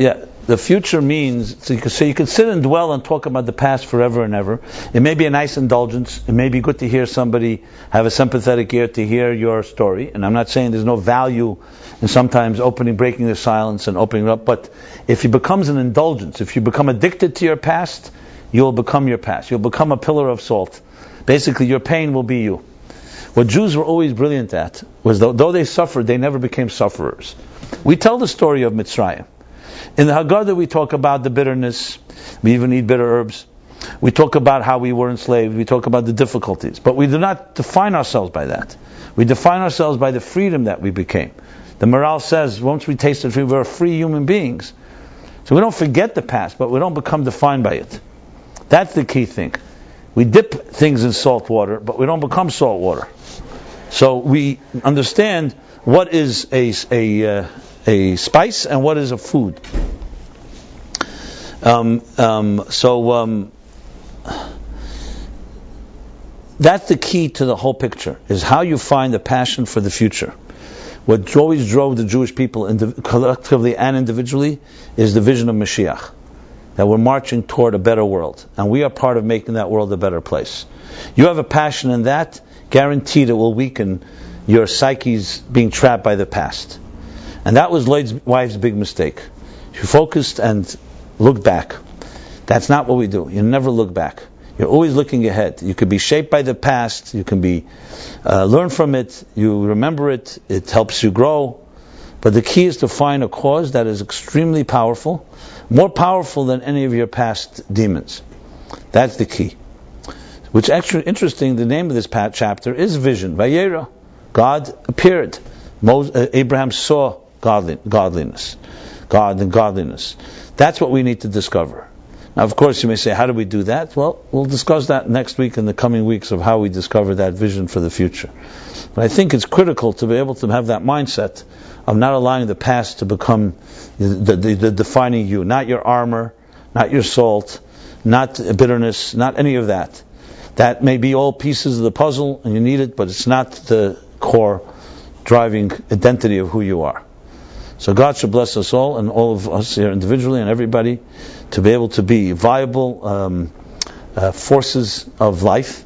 the future means, so you can sit and dwell and talk about the past forever and ever. It may be a nice indulgence. It may be good to hear somebody have a sympathetic ear to hear your story. And I'm not saying there's no value in sometimes breaking the silence and opening it up. But if it becomes an indulgence, if you become addicted to your past, you'll become your past. You'll become a pillar of salt. Basically, your pain will be you. What Jews were always brilliant at was, though they suffered, they never became sufferers. We tell the story of Mitzrayim. In the Haggadah, we talk about the bitterness. We even eat bitter herbs. We talk about how we were enslaved. We talk about the difficulties. But we do not define ourselves by that. We define ourselves by the freedom that we became. The Maral says, once we tasted freedom, we're free human beings. So we don't forget the past, but we don't become defined by it. That's the key thing. We dip things in salt water, but we don't become salt water. So we understand what is a spice and what is a food. That's the key to the whole picture, is how you find the passion for the future. What always drove the Jewish people collectively and individually is the vision of Mashiach, that we're marching toward a better world, and we are part of making that world a better place. You have a passion in that, guaranteed it will weaken your psyche's being trapped by the past. And that was Lloyd's wife's big mistake. She focused and looked back. That's not what we do. You never look back. You're always looking ahead. You could be shaped by the past. You can be learn from it. You remember it. It helps you grow. But the key is to find a cause that is extremely powerful, more powerful than any of your past demons. That's the key. Which actually interesting. The name of this chapter is vision. Vayeira. God appeared. Abraham saw godliness. God and godliness. That's what we need to discover. Now, of course, you may say, how do we do that? Well, we'll discuss that next week in the coming weeks of how we discover that vision for the future. But I think it's critical to be able to have that mindset of not allowing the past to become the defining you. Not your armor, not your salt, not bitterness, not any of that. That may be all pieces of the puzzle and you need it, but it's not the core driving identity of who you are. So God should bless us all, and all of us here individually and everybody, to be able to be viable forces of life,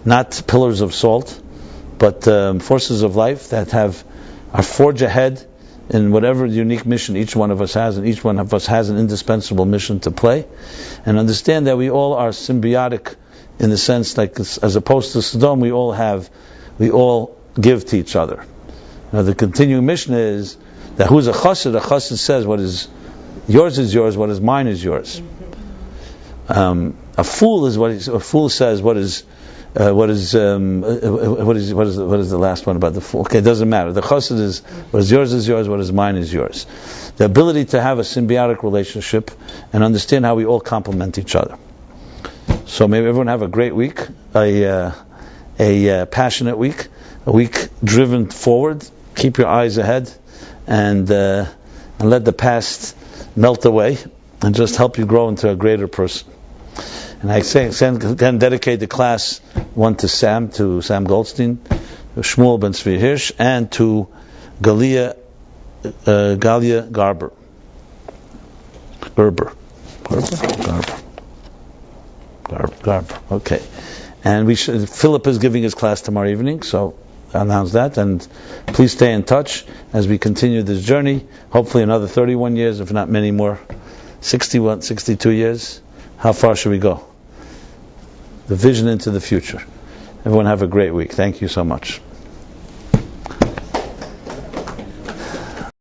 not pillars of salt, but forces of life that are forge ahead in whatever unique mission each one of us has, and each one of us has an indispensable mission to play, and understand that we all are symbiotic in the sense, like as opposed to Sodom, we all give to each other. Now the continuing mission is that who's a chassid says what is yours, what is mine is yours. A fool says what is the last one about the fool? Okay, it doesn't matter. The chassid is what is yours, what is mine is yours. The ability to have a symbiotic relationship and understand how we all complement each other. So maybe everyone have a great week, a passionate week, a week driven forward. Keep your eyes ahead, and let the past melt away, and just help you grow into a greater person. And I again dedicate the class one to Sam Goldstein, Shmuel Ben Tzvi Hirsch, and to Galia Gerber. Okay. And Philip is giving his class tomorrow evening, so I announce that, and please stay in touch as we continue this journey. Hopefully another 31 years, if not many more. 61, 62 years. How far should we go? The vision into the future. Everyone have a great week. Thank you so much.